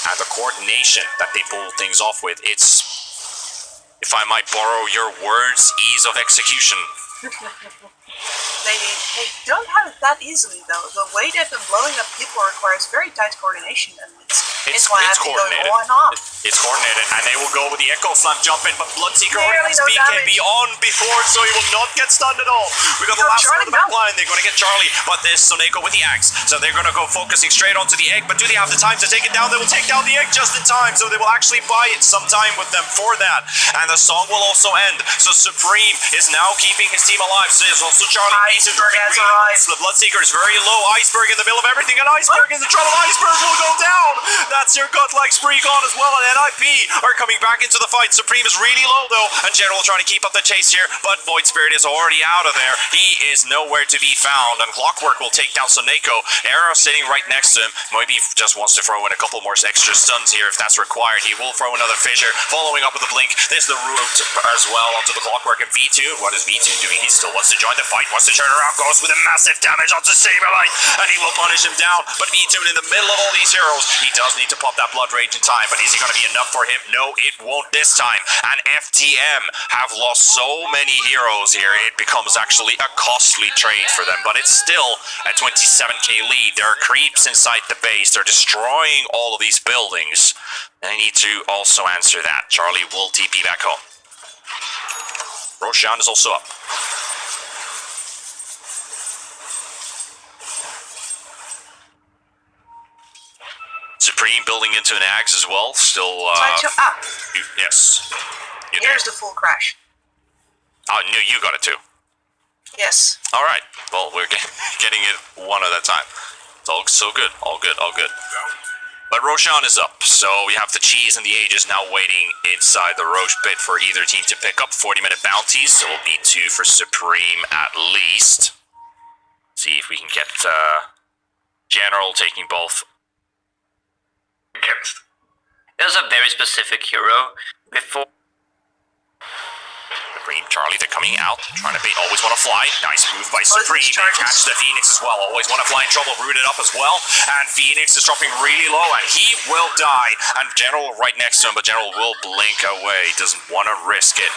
and the coordination that they pull things off with. It's, if I might borrow your words, ease of execution. They don't have it that easily, though. The way they've been blowing up people requires very tight coordination, and it's why I have to go on off. It's coordinated, and they will go with the Echo Slam jump in, but Bloodseeker Barely has no BKB damage. on before, so he will not get stunned at all. We got the last one of the back line. They're going to get Charlie, but there's Soneko with the axe, so they're going to go focusing straight onto the egg, but do they have the time to take it down? They will take down the egg just in time, so they will actually buy it some time with them for that, and the song will also end. So Supreme is now keeping his team alive, so there's also Charlie. Iceberg has arrived. The Bloodseeker is very low. Iceberg in the middle of everything, and Iceberg is in trouble. Iceberg will go down. That's your gut-like spree gone as well, and NIP are coming back into the fight. Supreme is really low though, and General trying to keep up the chase here, but Void Spirit is already out of there. He is nowhere to be found, and Clockwork will take down Soneko. Arrow sitting right next to him. Maybe just wants to throw in a couple more extra stuns here if that's required. He will throw another fissure, following up with a blink. There's the root as well onto the Clockwork, and V2. What is V2 doing? He still wants to join the fight, wants to turn around, goes with a massive damage onto Saberlight, and he will punish him down. But V2 in the middle of all these heroes, he does need to pop that Blood Rage in time, but is it going to be enough for him? No, it won't this time. And FTM have lost so many heroes here, it becomes actually a costly trade for them, but it's still a 27k lead. There are creeps inside the base, they're destroying all of these buildings. They need to also answer that. Charlie will TP back home. Roshan is also up. Supreme building into an Ags as well, still, yes. Here's the full crash. Oh, no, you got it too. Yes. Alright, well, we're getting it one at a time. It's all so good, all good, all good. But Roshan is up, so we have the Cheese and the Aegis now waiting inside the Roche pit for either team to pick up 40-minute bounties, so it'll be 2 for Supreme at least. See if we can get General taking both. There's a very specific hero before. Supreme, Charlie, they're coming out, trying to always want to fly. Nice move by Supreme. They catch the Phoenix as well. Always want to fly in trouble, rooted up as well. And Phoenix is dropping really low, and he will die. And General right next to him, but General will blink away. Doesn't want to risk it.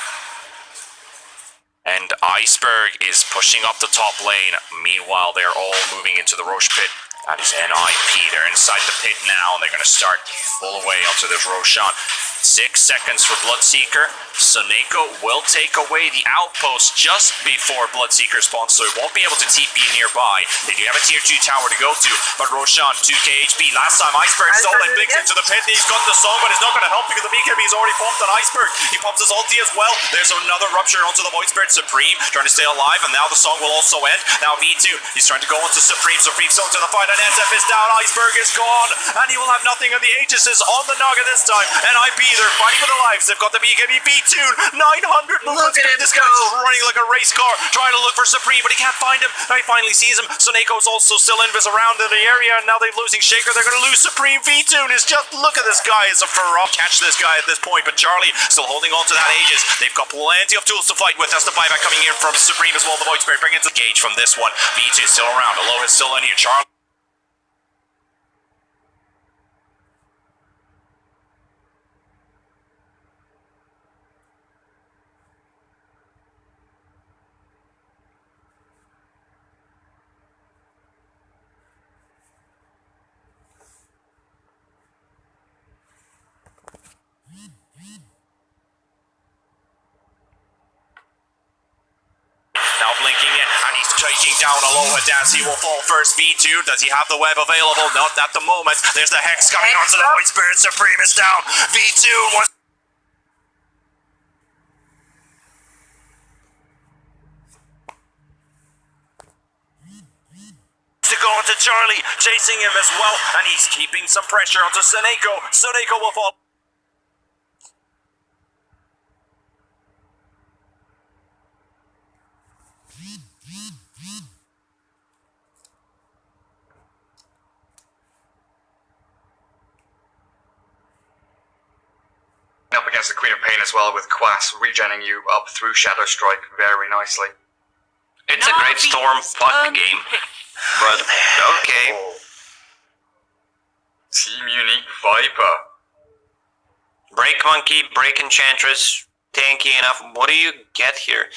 And Iceberg is pushing up the top lane. Meanwhile, they're all moving into the Roche pit. That is NIP. They're inside the pit now, and they're going to start full away onto this Roshan. 6 seconds for Bloodseeker. Soneko will take away the outpost just before Bloodseeker spawns, so it won't be able to TP nearby. They do have a tier 2 tower to go to, but Roshan, 2k HP. Last time Iceberg stole and blinks into the pit, and he's got the song, but it's not going to help because the BKB is already pumped on Iceberg. He pumps his ulti as well. There's another rupture onto the Void Spirit. Supreme trying to stay alive, and now the song will also end. Now V2, he's trying to go onto Supreme. Supreme still into the fight, and SF is down. Iceberg is gone, and he will have nothing, and the Aegis is on the Naga this time. And IP They're fighting for their lives. They've got the BKB B-Tune. 900 movements. Look at him This go. guy's running like a race car, trying to look for Supreme, but he can't find him. Now he finally sees him. Soneko's also still invis around in the area, and now they're losing Shaker. They're going to lose Supreme. V-Tune is just, look at this guy. It's a ferocious catch this guy at this point, but Charlie still holding on to that Aegis. They've got plenty of tools to fight with. That's the buyback coming in from Supreme as well. The Void Spirit bringing to Gage from this one. V2 still around. Aloha is still in here. Charlie. Now blinking in, and he's taking down Aloha Dance. He will fall first. V2, does he have the web available? Not at the moment. There's the Hex coming onto the Void Spirit. Supreme is down. V2 wants to go into Charlie, chasing him as well, and he's keeping some pressure onto Soneko. Soneko will fall. Up against the Queen of Pain as well, with Quas regenning you up through Shadow Strike very nicely. It's a great storm fuck game. But, okay. Team Unique Viper. Break Monkey, Break Enchantress, tanky enough. What do you get here?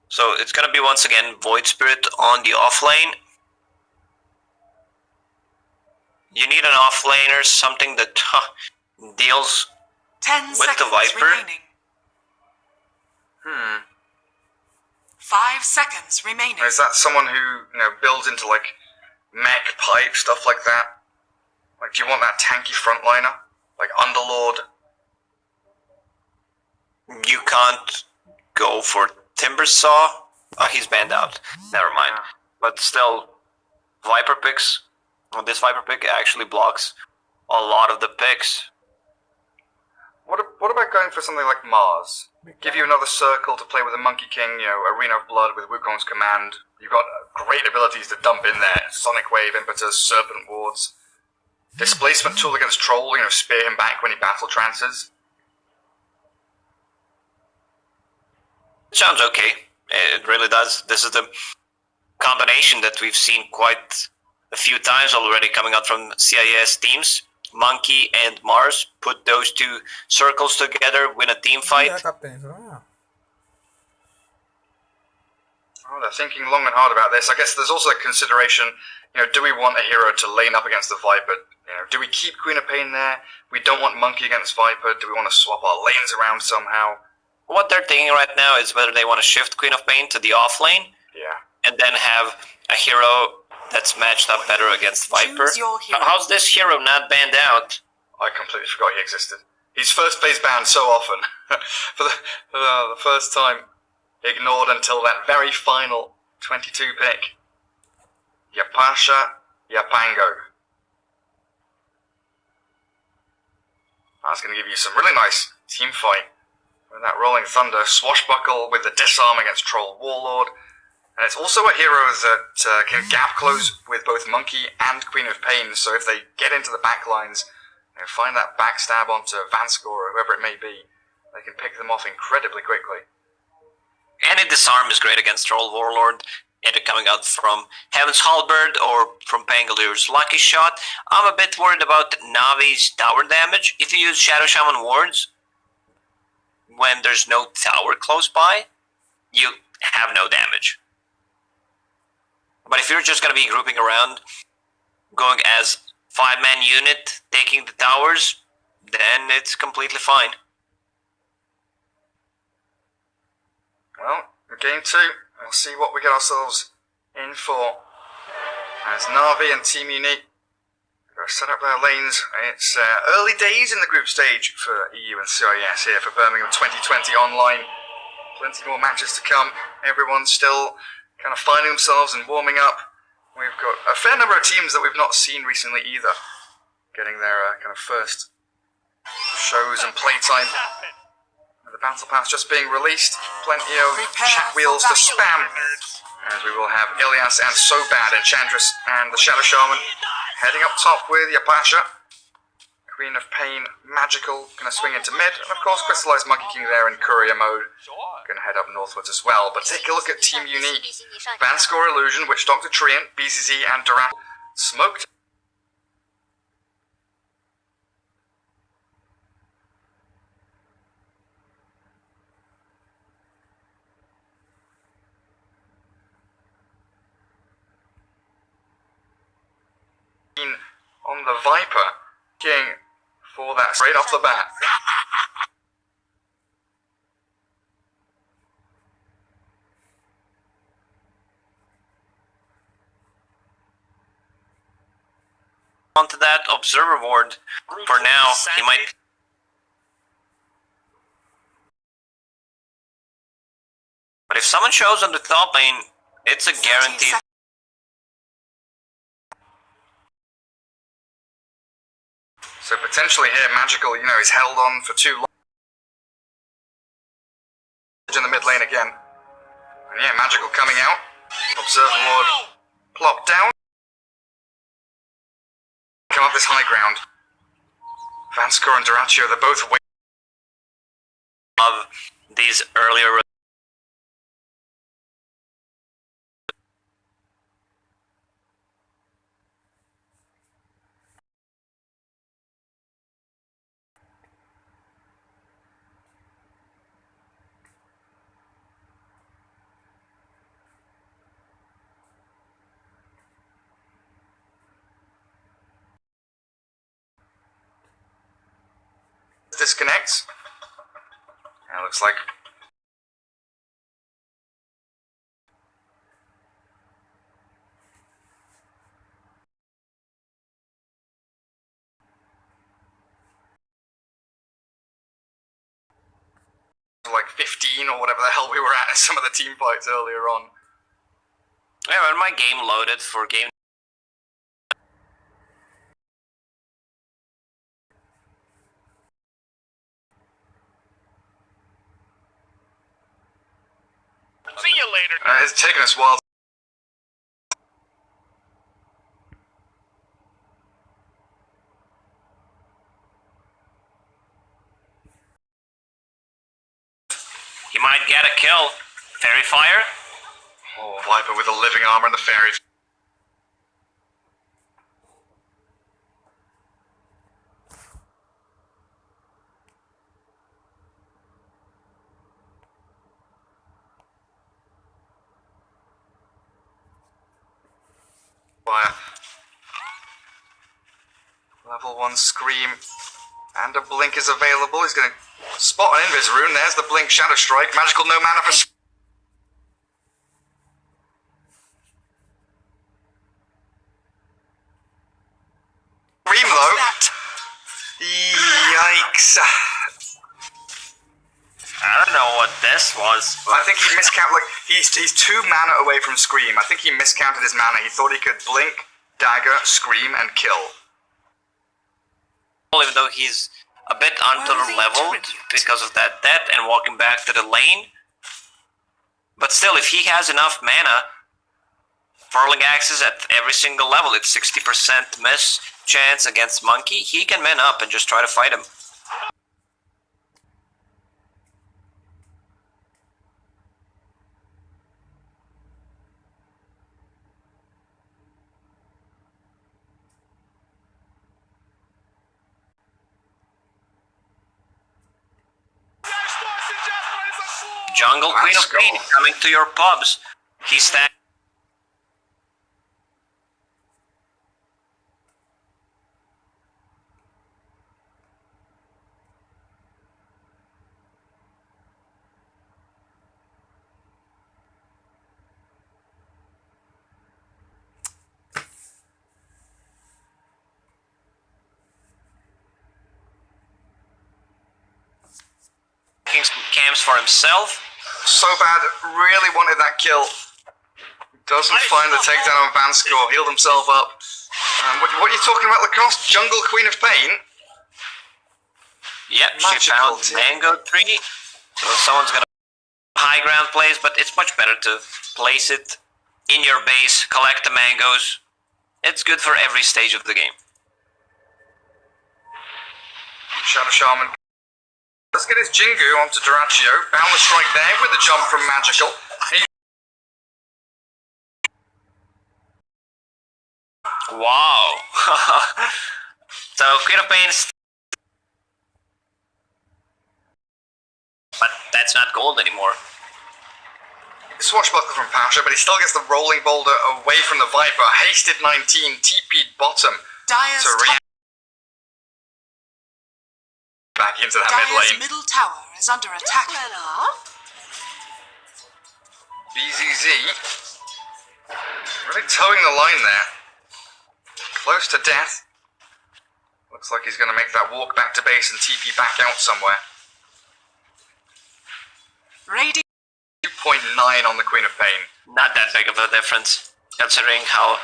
So it's gonna be once again Void Spirit on the off lane. You need an off laner, something that deals 10 with seconds the Viper. remaining. 5 seconds remaining. Is that someone who, builds into like mech pipe, stuff like that? Like, do you want that tanky frontliner? Like Underlord? You can't go for Timbersaw. Oh, he's banned out. Never mind. But still, Viper picks. Well, this Viper pick actually blocks a lot of the picks. What about going for something like Mars? Give you another circle to play with the Monkey King, Arena of Blood with Wukong's command. You've got great abilities to dump in there. Sonic Wave, Impetus, Serpent Wards. Displacement tool against Troll, spear him back when he battle trances. Sounds okay. It really does. This is the combination that we've seen quite a few times already coming out from CIS teams. Monkey and Mars, put those two circles together, win a team fight. Oh, they're thinking long and hard about this. I guess there's also a consideration, do we want a hero to lane up against the Viper? Do we keep Queen of Pain there? We don't want Monkey against Viper. Do we want to swap our lanes around somehow? What they're thinking right now is whether they want to shift Queen of Pain to the off lane, and then have a hero that's matched up better against Viper. Choose your hero. How's this hero not banned out? I completely forgot he existed. He's first phase banned so often. for the first time, ignored until that very final 22 pick. Yapasha, Yapango. That's going to give you some really nice team fight. With that Rolling Thunder, Swashbuckle with the disarm against Troll Warlord. And it's also a hero that can gap close with both Monkey and Queen of Pain, so if they get into the back lines, find that backstab onto Vanskor or whoever it may be, they can pick them off incredibly quickly. Any disarm is great against Troll Warlord, either coming out from Heaven's Halberd or from Pangolire's Lucky Shot. I'm a bit worried about Navi's tower damage. If you use Shadow Shaman wards, when there's no tower close by, you have no damage. But if you're just going to be grouping around, going as 5-man unit, taking the towers, then it's completely fine. Well, in game 2, we'll see what we get ourselves in for. As Navi and Team Unique set up their lanes. It's early days in the group stage for EU and CIS here for Birmingham 2020 online. Plenty more matches to come. Everyone's still kind of finding themselves and warming up. We've got a fair number of teams that we've not seen recently either, getting their kind of first shows and playtime. And the battle pass just being released. Plenty of chat wheels to spam. As we will have Ilyas and Sobad, Enchantress and the Shadow Shaman heading up top with Yapasha. Queen of Pain, Magical, going to swing into mid. And of course, Crystallized Monkey King there in courier mode. Going to head up northwards as well. But take a look at Team Unique. Vanscore Illusion, Witch Doctor Treant, BCZ and Durat. Smoked. On the Viper, King for that straight off the bat. Onto that observer ward. For now, he might. But if someone shows on the top lane, it's a guaranteed. So potentially here, Magical, is held on for too long. In the mid lane again. And yeah, Magical coming out. Observer ward plopped down. Come up this high ground. Vanscore and Duratio, they're both away. Of these earlier. Disconnects. And it looks like like 15 or whatever the hell we were at in some of the team fights earlier on. Yeah, when my game loaded for game. See you later. It's taken us a while. He might get a kill. Fairy Fire. Oh, Viper with the living armor and the fairy. Fire. Level 1 Scream. And a Blink is available. He's going to spot an Invis rune. There's the Blink Shadow Strike. Magical no mana for Scream, though. Yikes. I don't know what this was. I think he miscounted. Like he's 2 mana away from Scream. I think he miscounted his mana. He thought he could Blink, Dagger, Scream, and kill. Even though he's a bit under-leveled because of that death and walking back to the lane. But still, if he has enough mana, Furling Axes at every single level, it's 60% miss chance against Monkey. He can man up and just try to fight him. Jungle Queen of Pain coming to your pubs. He's stacking. Some camps for himself. Sobad really wanted that kill. Doesn't find the takedown on Vanscore. Healed himself up. What are you talking about, Lacoste? Jungle Queen of Pain? Yep, she Magical found too. mango tree. So someone's gonna high ground plays, but it's much better to place it in your base, collect the mangoes. It's good for every stage of the game. Shadow Shaman. Let's get his Jingu onto Duraccio. Found the strike there with the jump from Magical. Wow. So Queen of Pains. But that's not gold anymore. Swashbuckler from Pasha, but he still gets the rolling boulder away from the Viper. Hasted 19, TP'd bottom Dire's to react back into that mid Dire's lane. middle tower is under attack. BZZ really towing the line there. Close to death. Looks like he's going to make that walk back to base and TP back out somewhere. Radiant 2.9 on the Queen of Pain. Not that big of a difference, considering how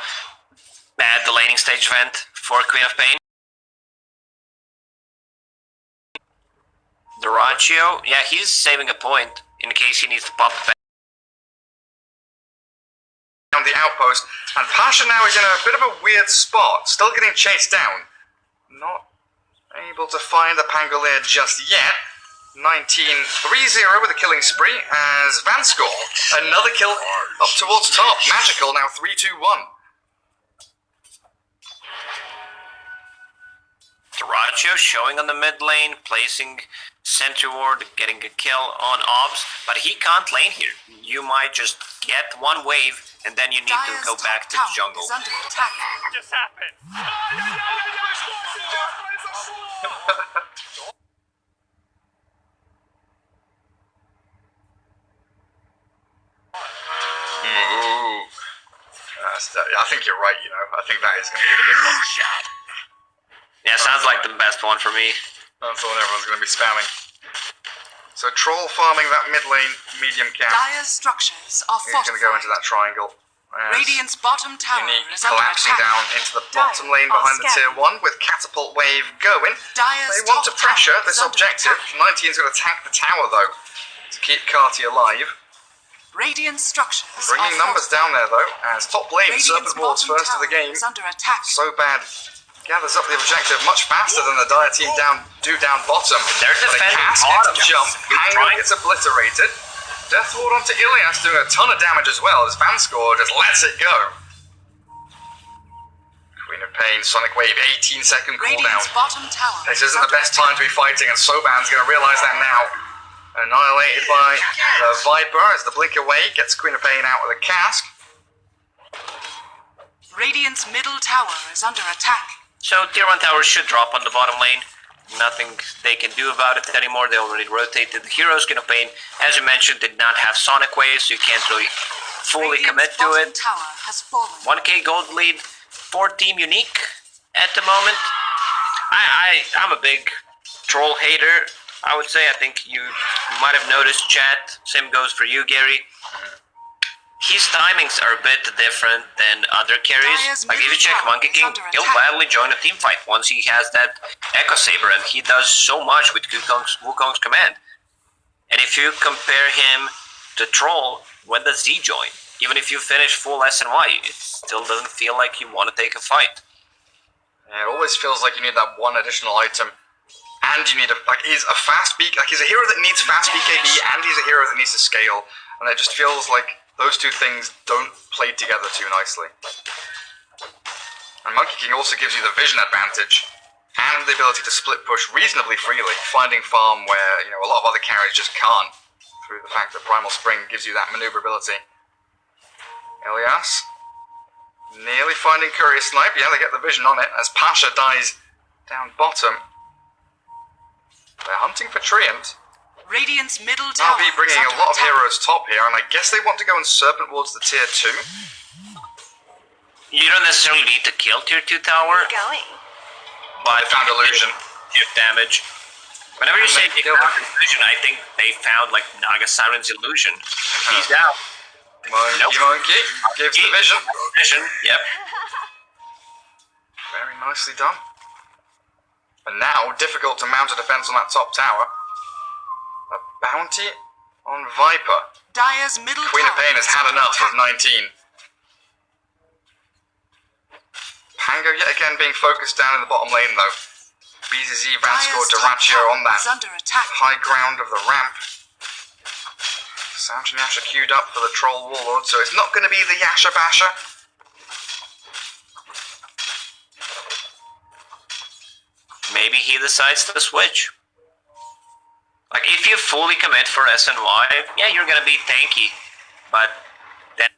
bad the laning stage went for Queen of Pain. Duraccio, yeah, he's saving a point in case he needs to pop back. On the outpost, and Pasha now is in a bit of a weird spot, still getting chased down. Not able to find the Pangolier just yet. 19-3-0 with a killing spree as Vanskor, another kill up towards top. Magical now 3-2-1. Duraccio showing on the mid lane, placing Sentry Ward, getting a kill on Obs, but he can't lane here. You might just get one wave and then you need to go back to the jungle. is under attack. Just happened. Ooh. I think you're right, you know. I think that is going to be the big one. Yeah, sounds like the best one for me. That's the one everyone's going to be spamming. So Troll farming that mid lane medium camp. Dire's structures are He's going to go into fortified. that triangle. Radiant's bottom tower Unique is under collapsing attack. down into the bottom lane behind the tier 1 with catapult wave going. Dire's They want to top pressure tower this is under objective. attack. 19's going to attack the tower though to keep Carty alive. Radiant structures Bringing are numbers down there though as top lane Radiant's Serpent Ward's bottom first of the tower game. is under attack. So bad. Gathers up the objective much faster than the Dire team down bottom. They're But a defending cast bottom. gets a jump. He's Hango trying. gets obliterated. Death Ward onto Ilias doing a ton of damage as well as Vanskor just lets it go. Queen of Pain, Sonic Wave, 18-second cooldown. Radiant's bottom tower This is isn't the under best time to be fighting, and Soban's going to realise that now. Annihilated by the Viper as the blink away gets Queen of Pain out with a cask. Radiant's middle tower is under attack. So tier 1 towers should drop on the bottom lane. Nothing they can do about it anymore. They already rotated the heroes. Queen of Pain, as you mentioned, did not have Sonic Wave, so you can't really fully commit Radiant's to bottom it. tower has fallen. 1k gold lead for Team Unique at the moment. I'm a big troll hater, I would say. I think you might have noticed, chat. Same goes for you, Gary. His timings are a bit different than other carries. Dire's Like if you middle check tower Monkey is King, under he'll attack. gladly join a team fight once he has that Echo Saber, and he does so much with Wukong's command. And if you compare him to Troll, when does he join? Even if you finish full SNY, it still doesn't feel like you want to take a fight. Yeah, it always feels like you need that one additional item, and you need he's a fast BK, he's a hero that needs fast BKB, and he's a hero that needs to scale, and it just feels like those two things don't play together too nicely. And Monkey King also gives you the vision advantage, and the ability to split push reasonably freely, finding farm where, you know, a lot of other carries just can't, through the fact that Primal Spring gives you that maneuverability. Ilias nearly finding Courier Snipe. Yeah, they get the vision on it as Pasha dies down bottom. They're hunting for Treant. Radiant's middle tower Navi is bringing a under lot of attack. heroes top here, and I guess they want to go and Serpent Wards the tier 2. You don't necessarily need to kill tier 2 tower, but They found Illusion. give damage. Whenever you And say they they killed found him. illusion, I think they found like Naga Siren's illusion. He's down. Monkey gives the vision. Vision, yep. Very nicely done. And now, difficult to mount a defense on that top tower. A bounty on Viper. Dire's middle Queen of tower Pain has is had under enough of attack. 19. Pango yet again being focused down in the bottom lane though. BZZ, Vanskor, Dire's top Duraccio tower on that is under attack. high ground of the ramp. Sanj and Yasha queued up for the Troll Warlord, so it's not going to be the Yasha Basher. Maybe he decides to switch. Like, if you fully commit for SNY, yeah, you're gonna be tanky. But then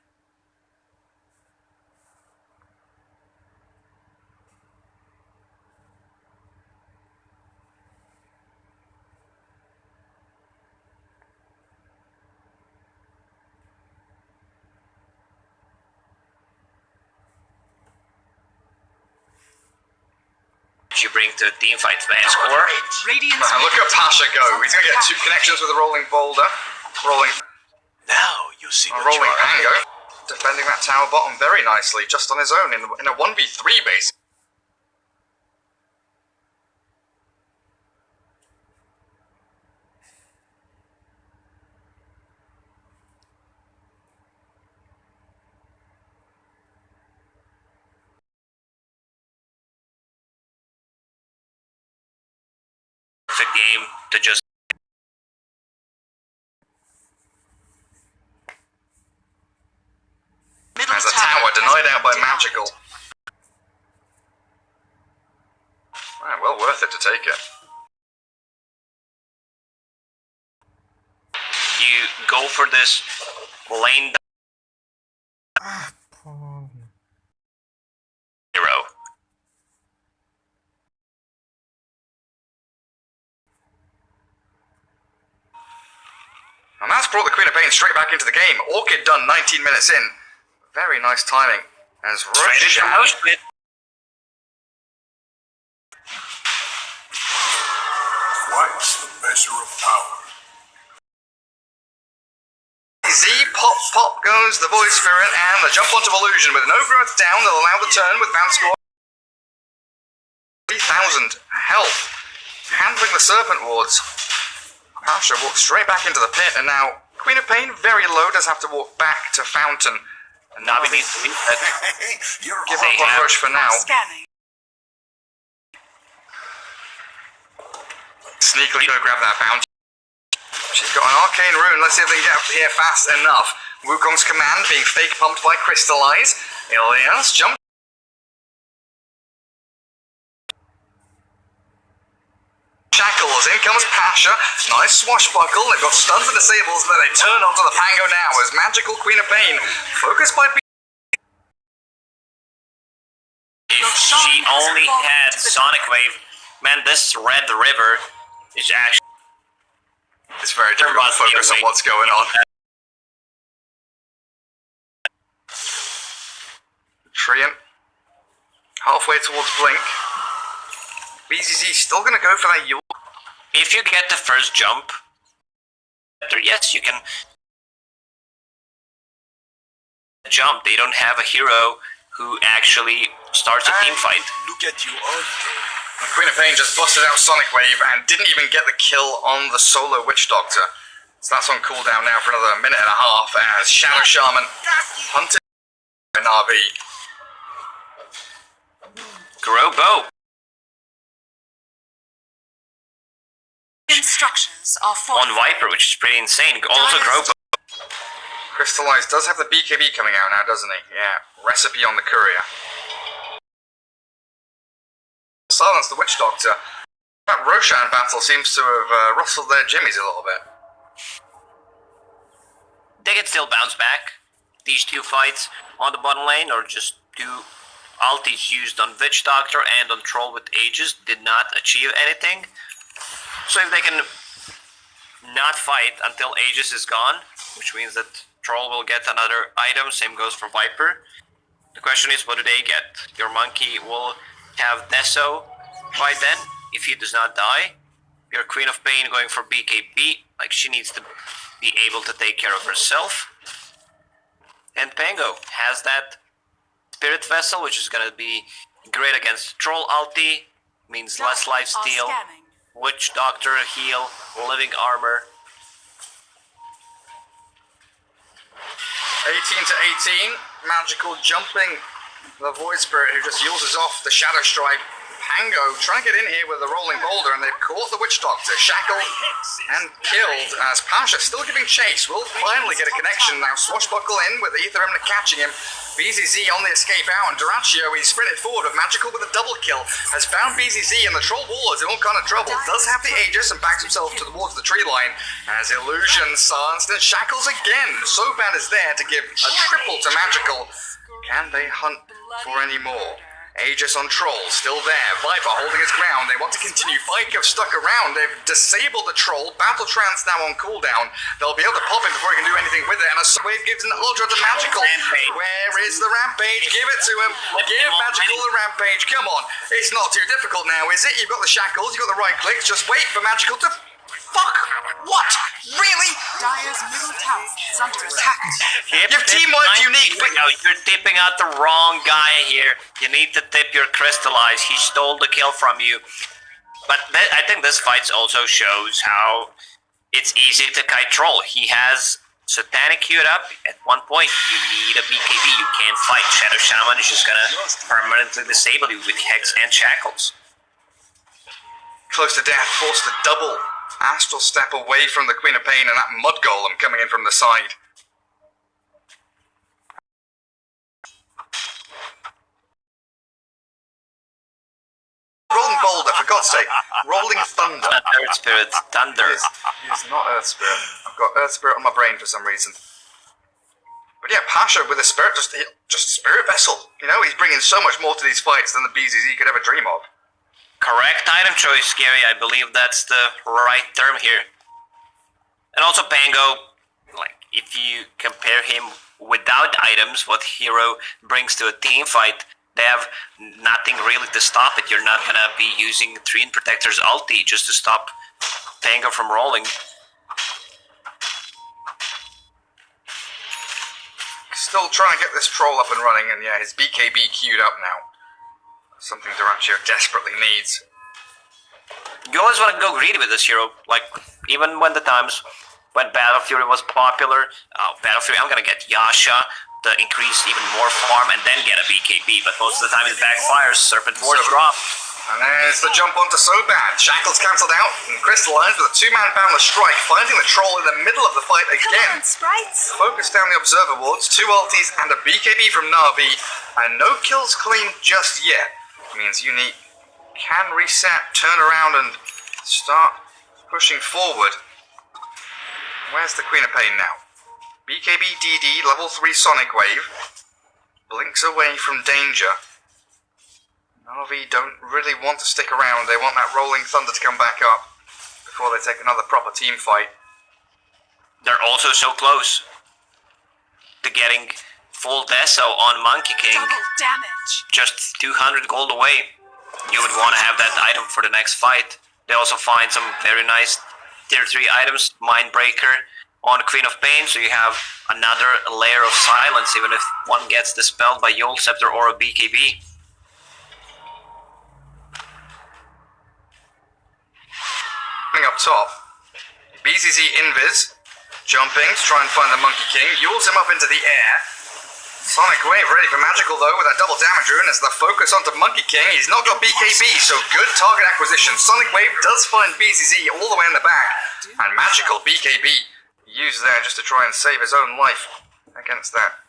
you bring to team fight Vanskor. Radiant's Look at Pasha go. He's going to get 2 connections with the Rolling Boulder. Now you see the Rolling chart. Pango. Defending that tower bottom very nicely, just on his own in a 1v3 base. Perfect game to just middle As a tower denied out by Magical. Right, well worth it to take it. you go for this lane hero. And that's brought the Queen of Pain straight back into the game. Orchid done 19 minutes in. Very nice timing. As Straight into Roshan house pit. Twice the measure of power. Z, pop goes the Void Spirit, and the jump onto Illusion with no growth down. They'll allow the turn with Vanskor. 3,000 health. Handling the Serpent Wards. Pasha walks straight back into the pit, and now Queen of Pain, very low, does have to walk back to Fountain. And Navi needs to leave that. You're give up on Rush for now. Scanning. Sneakily go grab that bounty. She's got an Arcane Rune. Let's see if they can get up here fast enough. Wukong's command being fake pumped by Crystallize. Ilias jump. Shackles, in comes Pasha. Nice swashbuckle. They've got stuns and disables, but they turn onto the Pango now as Magical Queen of Pain. Focused by If she only had Sonic Wave, man, this Red River is actually. It's very difficult to focus on what's going on. Treant. Halfway towards Blink. BZZ still going to go for that Yule. If you get the first jump, yes, you can jump. They don't have a hero who actually starts a team fight. Look at you all. And Queen of Pain just busted out Sonic Wave and didn't even get the kill on the solo Witch Doctor. So that's on cooldown now for another minute and a half as Shadow Shaman hunted Navi. Grobo. Instructions are for On Viper, which is pretty insane. Also Grobo. Crystallize does have the BKB coming out now, doesn't he? Yeah. Recipe on the courier. Silence the Witch Doctor. That Roshan battle seems to have rustled their jimmies a little bit. They can still bounce back. These two fights on the bottom lane, or just two ultis used on Witch Doctor and on Troll with Aegis, did not achieve anything. So if they can not fight until Aegis is gone, which means that Troll will get another item, same goes for Viper. The question is, what do they get? Your monkey will have Nesso by then, if he does not die. Your Queen of Pain going for BKB, like she needs to be able to take care of herself. And Pango has that Spirit Vessel, which is gonna be great against Troll ulti. Means Dire less life are steal, scanning. Witch Doctor heal, living armor. 18 to 18. Magical jumping. The Void Spirit who just uses off the Shadow Strike. Pango trying to get in here with the Rolling Boulder, and they've caught the Witch Doctor, shackled and killed as Pasha still giving chase. Will finally get a connection now. Swashbuckle in with Ether Remnant catching him. BZZ on the escape out, and Duraccio, he sprinted forward with Magical with a double kill, has found BZZ, and the Troll Wall is in all kind of trouble. Does have the Aegis and backs himself towards the tree line as Illusion silenced and shackles again. So bad is there to give a triple to Magical. Can they hunt for any more? Aegis on Troll, still there. Viper holding his ground. They want to continue. Fyke have stuck around. They've disabled the Troll. Battle Trance now on cooldown. They'll be able to pop it before he can do anything with it. And a Wave gives an Ultra to Magical. Where is the Rampage? Give it to him. Give Magical the Rampage. Come on. It's not too difficult now, is it? You've got the shackles. You've got the right clicks. Just wait for Magical to... Fuck! What? Really? Dire's middle tower is under attack. You've team-wiped Unique, but... No, you're tipping out the wrong guy here. You need to tip your Crystallize. He stole the kill from you. But I think this fight also shows how it's easy to kite Troll. He has Satanic queued up. At one point, you need a BKB. You can't fight. Shadow Shaman is just gonna permanently disable you with Hex and Shackles. Close to death, forced to double Astral Step away from the Queen of Pain and that Mud Golem coming in from the side. Rolling Boulder, for God's sake. Rolling Thunder. Not Earth Spirit, Thunder. He's not Earth Spirit. I've got Earth Spirit on my brain for some reason. But yeah, Pasha with a Spirit, just Spirit Vessel. You know, he's bringing so much more to these fights than the BZZ could ever dream of. Correct item choice, Gary. I believe that's the right term here. And also Pango, like, if you compare him without items, what hero brings to a team fight, they have nothing really to stop it. You're not gonna be using Treant Protector's ulti just to stop Pango from rolling. Still trying to get this Troll up and running, and yeah, his BKB queued up now. Something Duraccio desperately needs. You always want to go greedy with this hero. Like, even when the times when Battle Fury was popular, Battle Fury, I'm gonna get Yasha to increase even more farm and then get a BKB, but most of the time it backfires. Serpent Ward drop. And there's the jump onto So Bad. Shackles cancelled out and crystallized with a two-man Boundless Strike, finding the Troll in the middle of the fight again. Focus down the Observer Wards, 2 ultis and a BKB from Navi, and no kills claimed just yet. Means Unique can reset, turn around and start pushing forward. Where's the Queen of Pain now? BKB DD, level 3 Sonic Wave. Blinks away from danger. Navi don't really want to stick around. They want that Rolling Thunder to come back up before they take another proper team fight. They're also so close to getting full Deso on Monkey King. Double damage. Just 200 gold away. You would want to have that item for the next fight. They also find some very nice tier 3 items. Mindbreaker on Queen of Pain, so you have another layer of silence even if one gets dispelled by Yule Scepter or a BKB. Up top, BZZ Invis jumping to try and find the Monkey King, yules him up into the air. Sonic Wave ready for Magical though with that double damage rune as the focus onto Monkey King. He's not got BKB, so good target acquisition. Sonic Wave does find BZZ all the way in the back, and Magical BKB used there just to try and save his own life against that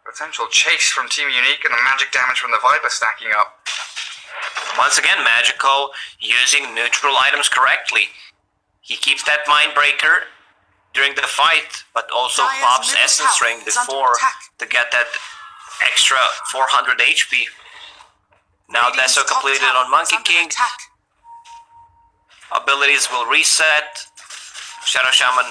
potential chase from Team Unique and the magic damage from the Viper stacking up. Once again, Magical using neutral items correctly. He keeps that Mindbreaker during the fight, but also Dire's pops middle Essence tower Ring is under before attack. to get that extra 400 HP. Now Radiant's Deso top completed tower on Monkey is under King. attack. Abilities will reset. Shadow Shaman,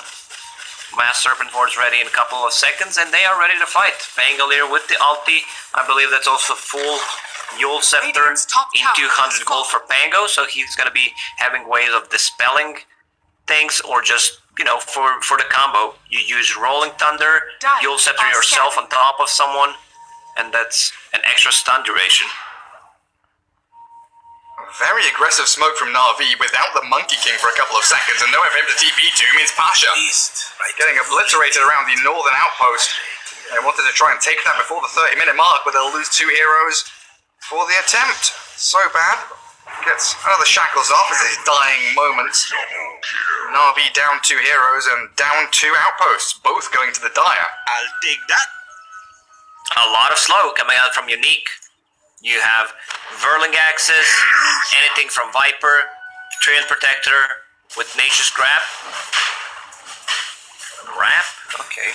Mass Serpent Ward's ready in a couple of seconds, and they are ready to fight. Pangolier with the ulti. I believe that's also full Yule Scepter Radiant's top in tower 200 is gold for fallen. Pango, so he's gonna be having ways of dispelling things, or just, you know, for the combo. You use Rolling Thunder, Dire Yule Scepter are yourself scanning. on top of someone, and that's an extra stun duration. very aggressive smoke from Navi without the Monkey King for a couple of seconds, and nowhere for him to TP to means Pasha. Getting obliterated around the northern outpost. They wanted to try and take that before the 30-minute mark, but they'll lose 2 heroes for the attempt. So bad. Gets another shackles off as his dying moments. Navi down 2 heroes and down 2 outposts, both going to the Dire. I'll take that. A lot of slow coming out from Unique. You have Verling Axis, anything from Viper, Treant Protector with Nature's Grab. Grab? Okay.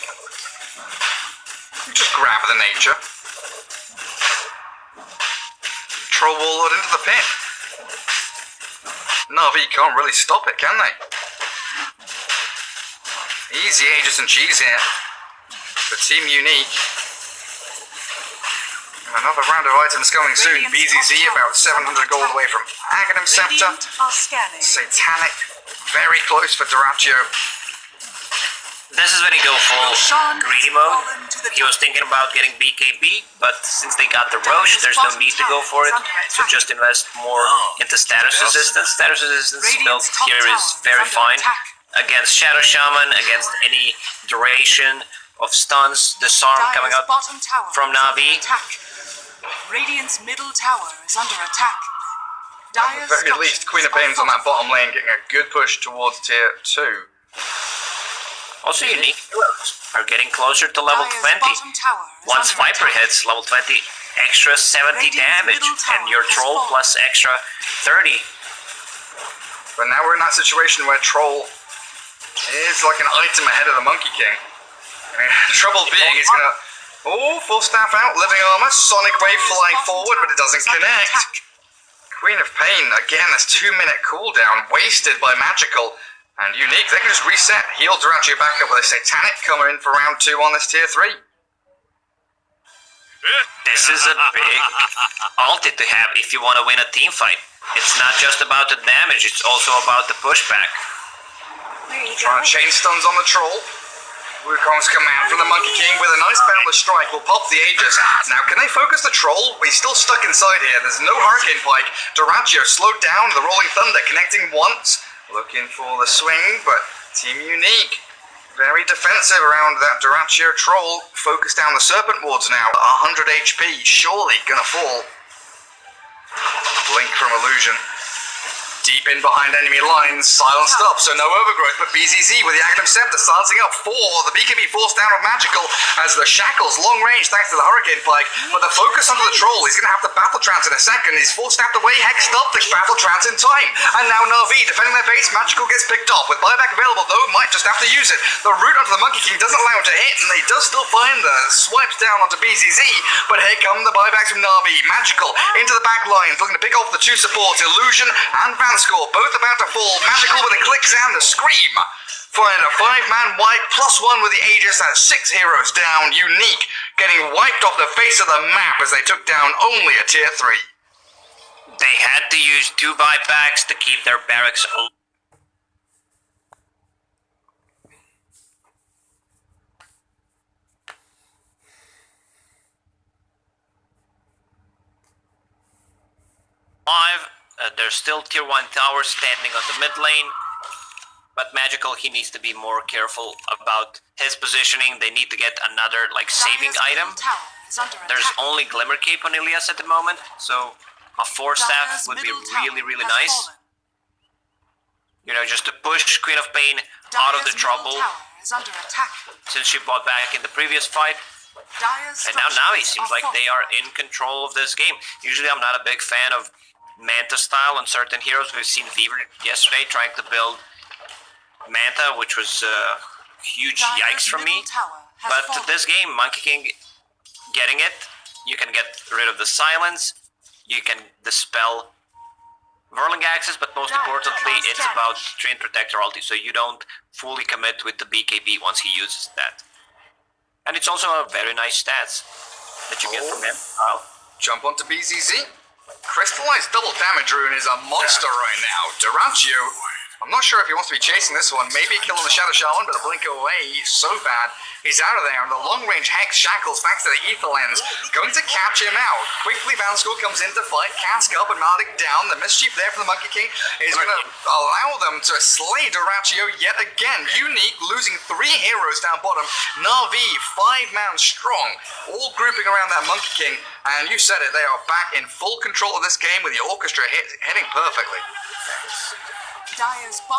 Just grab the nature. Troll Warlord into the pit. Navi can't really stop it, can they? Easy Aegis and cheese here for Team Unique. Another round of items coming soon. BZZ about 700 gold away from Aghanim Scepter. Satanic, very close for Duraccio. This is when he go full greedy mode. He was thinking about getting BKB, but since they got the Roche, there's no need to go for it. So just invest more into status resistance. Status resistance build here is very fine. Against Shadow Shaman, against any duration of stuns, disarm coming out from Navi. Radiant's middle tower is under attack. At the very least, Queen of Pain's on that bottom lane getting a good push towards tier 2. Also Unique are getting closer to level 20. Once Viper hits level 20, extra 70 damage, and your Troll plus extra 30. But now we're in that situation where Troll is like an item ahead of the Monkey King. Trouble being, he's gonna... Oh, full staff out, living armor, Sonic Wave flying forward, but it doesn't connect. Queen of Pain, again, this 2-minute cooldown, wasted by Magical. And Unique, they can just reset, heal Duraccio back up with a Satanic coming in for round 2 on this tier 3. This is a big ulti to have if you want to win a team fight. It's not just about the damage, it's also about the pushback. Trying to chain stuns on the Troll. Wukong's command from the Monkey King with a nice boundless strike will pop the Aegis. Now, can they focus the Troll? He's still stuck inside here. There's no Hurricane Pike. Duraccio slowed down. The Rolling Thunder connecting once. Looking for the swing, but Team Unique very defensive around that Duraccio Troll. Focus down the Serpent Wards now. 100 HP. Surely gonna fall. Blink from Illusion. Deep in behind enemy lines, silenced up, so no overgrowth, but BZZ with the Aghanim Scepter silencing up 4. The BKB forced down of Magical as the Shackles, long range thanks to the Hurricane Pike, but the focus onto the Troll, he's going to have to Battle Trance in a second. He's forced out the way, Hexed up the Battle Trance in time, and now Navi defending their base. Magical gets picked off, with buyback available though, might just have to use it. The route onto the Monkey King doesn't allow him to hit, and he does still find the swipes down onto BZZ, but here come the buybacks from Navi. Magical into the back lines, looking to pick off the 2 supports, Illusion and Vanscore, both about to fall. Magical with the clicks and the scream. Find a 5-man wipe, +1 with the Aegis, that's 6 heroes down. Unique getting wiped off the face of the map as they took down only a tier 3. They had to use 2 buybacks to keep their barracks open. There's still tier 1 towers standing on the mid lane, but Magical, he needs to be more careful about his positioning. They need to get another saving item. There's only Glimmer Cape on Ilias at the moment, so a 4-staff would be really nice. You know, just to push Queen of Pain out of the trouble, since she bought back in the previous fight. And now Navi seems like they are in control of this game. Usually I'm not a big fan of Manta style on certain heroes. We've seen Fever yesterday trying to build Manta, which was huge yikes from me. But to this game, Monkey King getting it. You can get rid of the silence. You can dispel Verling Axis, but most importantly, it's about Treant Protector ulti, so you don't fully commit with the BKB once he uses that. And it's also a very nice stats that you get from him. Jump onto BZZ. Crystallized double damage rune is a monster right now. Duraccio I'm not sure if he wants to be chasing this one. Maybe killing the Shadow Shaman, but a blink away. So bad. He's out of there, and the long-range Hex shackles thanks to the Ether Lens. Going to catch him out. Quickly, Vanskool comes in to fight. Cask up and Maldic down. The Mischief there from the Monkey King is going to allow them to slay Duraccio yet again. Unique, losing 3 heroes down bottom. Navi, 5-man strong. All grouping around that Monkey King. And you said it, they are back in full control of this game with the orchestra hitting perfectly.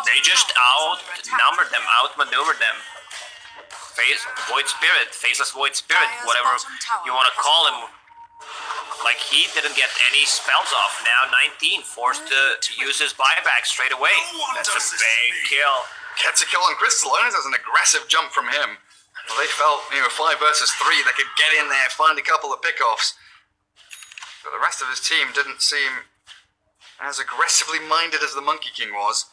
They just outnumbered them, outmaneuvered them. Void Spirit, Faceless Void Spirit, whatever you want to call him. Like, he didn't get any spells off. Now 19, forced to use his buyback straight away. That's a big kill. Gets a kill on Crystalline. That's an aggressive jump from him. Well, they felt, 5 versus 3, they could get in there, find a couple of pickoffs. But the rest of his team didn't seem as aggressively minded as the Monkey King was.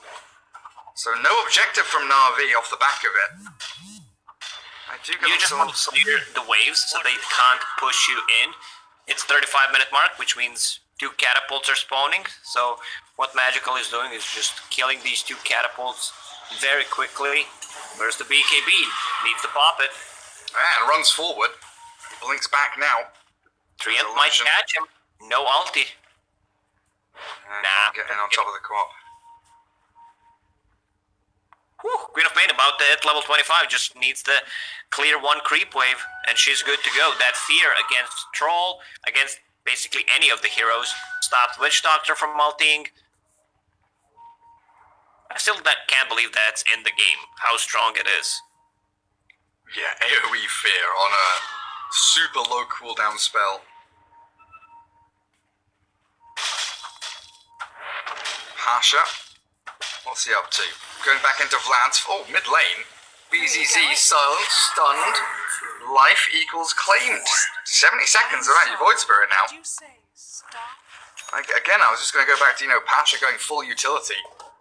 So no objective from Navi off the back of it. I do get you just want to clear the waves so they can't push you in. It's 35-minute mark, which means 2 catapults are spawning. So what Magical is doing is just killing these 2 catapults very quickly. Where's the BKB? Needs to pop it. And runs forward. Blinks back now. Treant might catch him. No ulti. Nah. Getting on top of the co-op. Queen of Pain about to hit level 25. Just needs to clear 1 creep wave, and she's good to go. That fear against Troll, against basically any of the heroes, stopped Witch Doctor from ulting. I still can't believe that's in the game, how strong it is. Yeah, AoE fear on a super low cooldown spell. Pasha, what's he up to? Going back into Vlad's, mid lane. BZZ silenced, stunned, life equals claimed. 70 seconds, alright, you Void Spirit now. Again, I was just going to go back to, Pasha going full utility.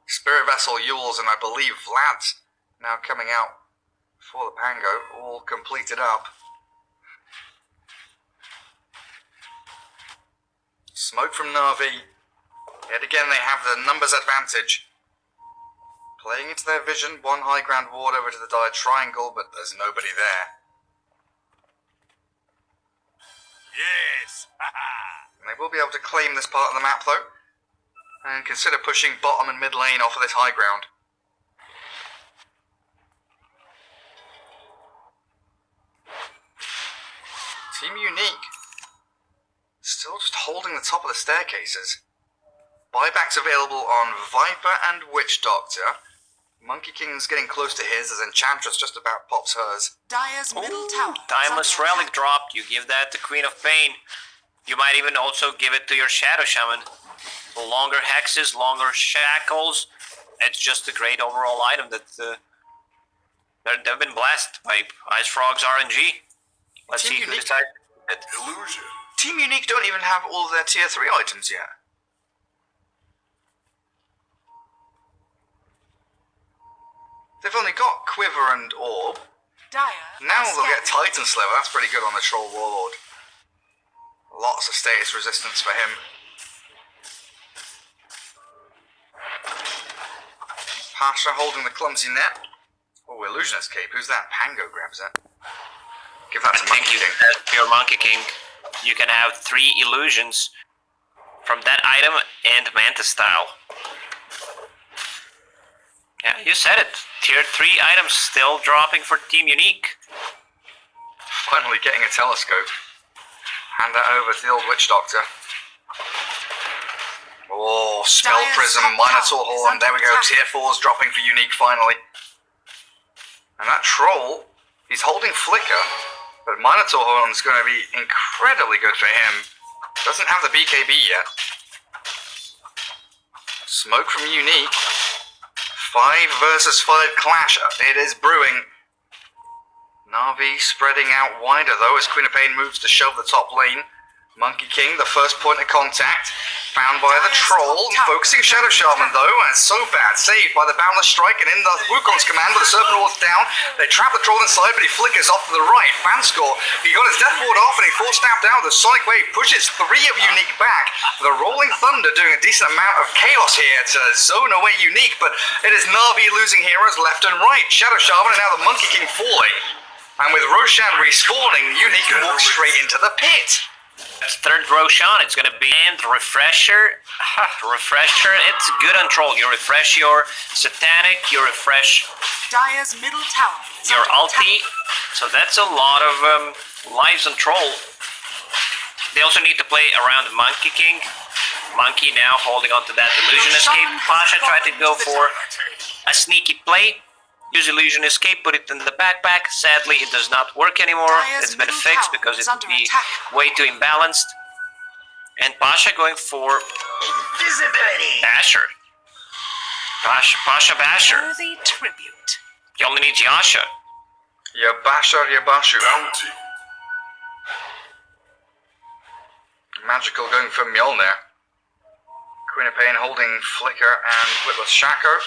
Spirit Vessel, Yules, and I believe Vlad's now coming out for the Pango, all completed up. Smoke from Navi. Yet again, they have the numbers advantage. Playing into their vision, 1 high ground ward over to the dire triangle, but there's nobody there. Yes! And they will be able to claim this part of the map, though, and consider pushing bottom and mid lane off of this high ground. Team Unique still just holding the top of the staircases. Buybacks available on Viper and Witch Doctor. Monkey King's getting close to his as Enchantress just about pops hers. Dire's middle tower. Timeless Relic dropped. You give that to Queen of Pain. You might even also give it to your Shadow Shaman. Longer hexes, longer shackles. It's just a great overall item that they've been blessed by Ice Frog's RNG. Let's see who decides it. Illusion. Team Unique don't even have all of their tier 3 items yet. They've only got Quiver and Orb. Now they'll get Titan Sliver. That's pretty good on the Troll Warlord. Lots of status resistance for him. Pasha holding the clumsy net. Illusionist Cape. Who's that? Pango grabs it. Give that to Monkey King. Your Monkey King. You can have 3 illusions from that item and Manta Style. Yeah, you said it. Tier 3 items still dropping for Team Unique. Finally getting a telescope. Hand that over to the old Witch Doctor. Spell Prism, Minotaur Horn. There we go. Tier 4's dropping for Unique finally. And that Troll, he's holding Flicker, but Minotaur Horn's going to be incredibly good for him. Doesn't have the BKB yet. Smoke from Unique. 5 versus 5 clash. It is brewing. Navi spreading out wider though as Queen of Pain moves to shove the top lane. Monkey King, the first point of contact, found by the troll, focusing Shadow Shaman though, and so bad, saved by the Boundless Strike, and in the Wukong's command with the Serpent Ward's down, they trap the troll inside, but he flickers off to the right. Fanscore, he got his Death Ward off, and he force-snapped out. The Sonic Wave pushes 3 of Unique back. The Rolling Thunder doing a decent amount of chaos here to zone away Unique, but it is Navi losing heroes left and right. Shadow Shaman and now the Monkey King falling, and with Roshan respawning, Unique can walk straight into the pit. Third Roshan, it's gonna be and Refresher. Refresher, it's good on troll. You refresh your Satanic, you refresh Dire's middle tower. your ulti. So that's a lot of lives on troll. They also need to play around Monkey King. Monkey now holding on to that Illusion Escape. Pasha tried to go for a sneaky play. Use Illusion Escape, put it in the backpack. Sadly, it does not work anymore. It's been fixed because it would be way too imbalanced. And Pasha going for Basher. Pasha Basher. Worthy tribute. He only needs Yasha. Yabasha, Yabashu. Magical going for Mjolnir. Queen of Pain holding Flicker and Witless Shaco.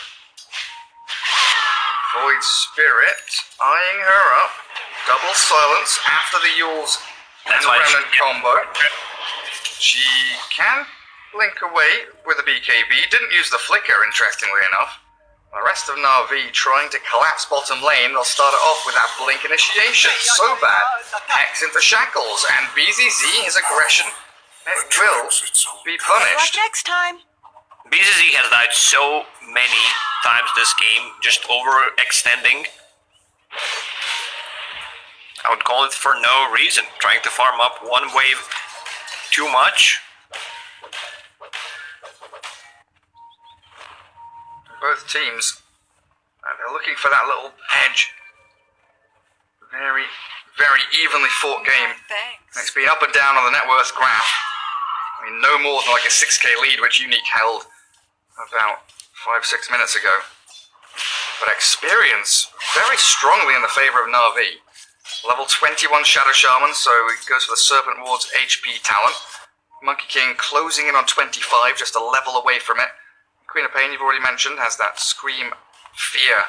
Void Spirit eyeing her up. Double silence after the Yules and the Remnant combo. She can blink away with the BKB. Didn't use the Flicker, interestingly enough. The rest of Navi trying to collapse bottom lane. They'll start it off with that blink initiation. So bad. Hex into Shackles, and BZZ, his aggression, it will be punished. Next time. BZZ has died so many times this game, just overextending. I would call it for no reason, trying to farm up one wave too much. Both teams, they're looking for that little edge. Very, very evenly fought game. Thanks. It's been up and down on the net worth graph. I mean, no more than like a 6k lead, which Unique held about 5-6 minutes ago. But experience very strongly in the favor of Navi. Level 21 Shadow Shaman, so he goes for the Serpent Ward's HP talent. Monkey King closing in on 25, just a level away from it. Queen of Pain, you've already mentioned, has that Scream, Fear,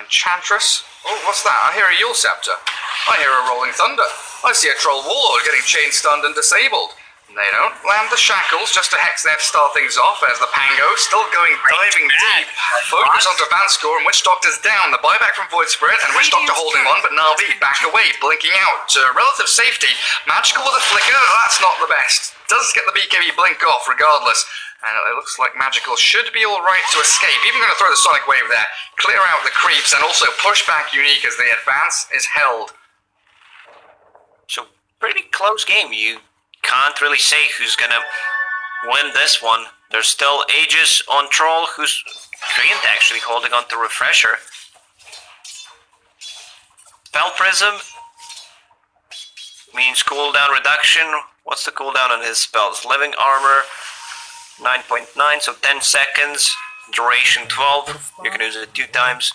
Enchantress. Oh, what's that? I hear a Yule Scepter. I hear a Rolling Thunder. I see a Troll Warlord getting chain stunned and disabled. They don't land the Shackles just to hex there to start things off as the Pango still going diving deep. Focus onto Vanscore and Witch Doctor's down. The buyback from Void Spirit and Witch Doctor holding on, but Navi back away, blinking out to relative safety. Magical with a flicker, that's not the best. Does get the BKB blink off regardless. And it looks like Magical should be alright to escape. Even going to throw the Sonic Wave there, clear out the creeps, and also push back Unique as the advance is held. So, pretty close game. You can't really say who's gonna win this one. There's still Aegis on Troll, who's Treant actually holding on to Refresher. Spell Prism means cooldown reduction. What's the cooldown on his spells? Living Armor 9.9, so 10 seconds. Duration 12. You can use it 2 times.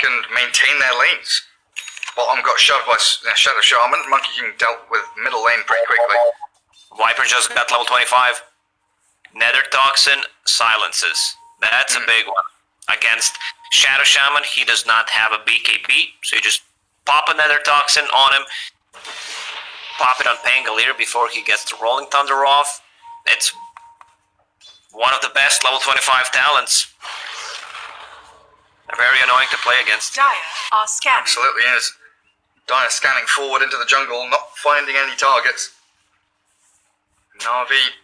Can maintain their lanes. Bottom got shoved by Shadow Shaman. Monkey King dealt with middle lane pretty quickly. Viper just got level 25. Nether Toxin silences. That's a big one. Against Shadow Shaman, he does not have a BKB, so you just pop a Nether Toxin on him. Pop it on Pangolier before he gets the Rolling Thunder off. It's one of the best level 25 talents. Very annoying to play against. Dire are scanning. Absolutely is. Dire scanning forward into the jungle, not finding any targets. Navi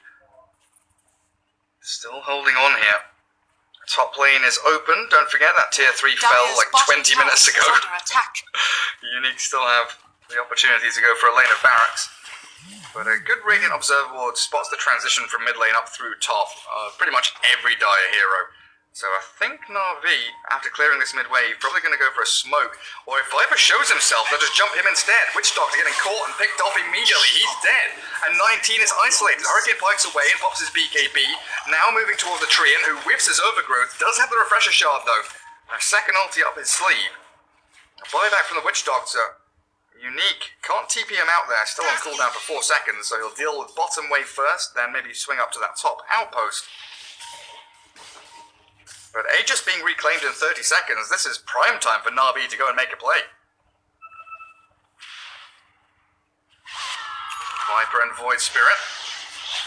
still holding on here. Top lane is open. Don't forget that tier 3 fell like 20 minutes ago. Unique still have the opportunity to go for a lane of barracks. But a good Radiant Observer Ward spots the transition from mid lane up through top. Pretty much every Dire hero. So I think Navi, after clearing this midway, probably going to go for a smoke. Or if Viper shows himself, they'll just jump him instead. Witch Doctor getting caught and picked off immediately. He's dead. And 19 is isolated. Hurricane Pike's away and pops his BKB. Now moving towards the Treant, who whiffs his Overgrowth. Does have the Refresher Shard, though. A second ulti up his sleeve. A buyback from the Witch Doctor. Unique can't TP him out there, still on cooldown for 4 seconds, so he'll deal with bottom wave first, then maybe swing up to that top outpost. But Aegis being reclaimed in 30 seconds, this is prime time for Navi to go and make a play. Viper and Void Spirit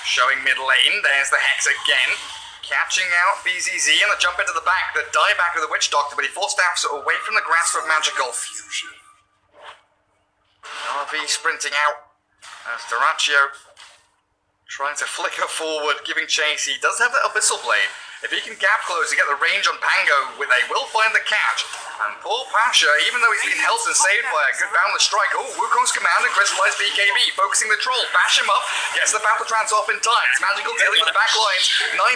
showing mid lane, there's the Hex again. Catching out BZZ and the jump into the back, the dieback of the Witch Doctor, but he forced Staffs away from the grasp of Magical. Navi sprinting out as Duraccio trying to flicker forward, giving chase. He does have the Abyssal Blade. If he can gap close and get the range on Pango, they will find the catch. And poor Pasha, even though he's been held and saved by a good boundless strike, Wukong's command and crystallized BKB, focusing the troll, bash him up, gets the battle trance off in time. It's Magical dealing with the back lines.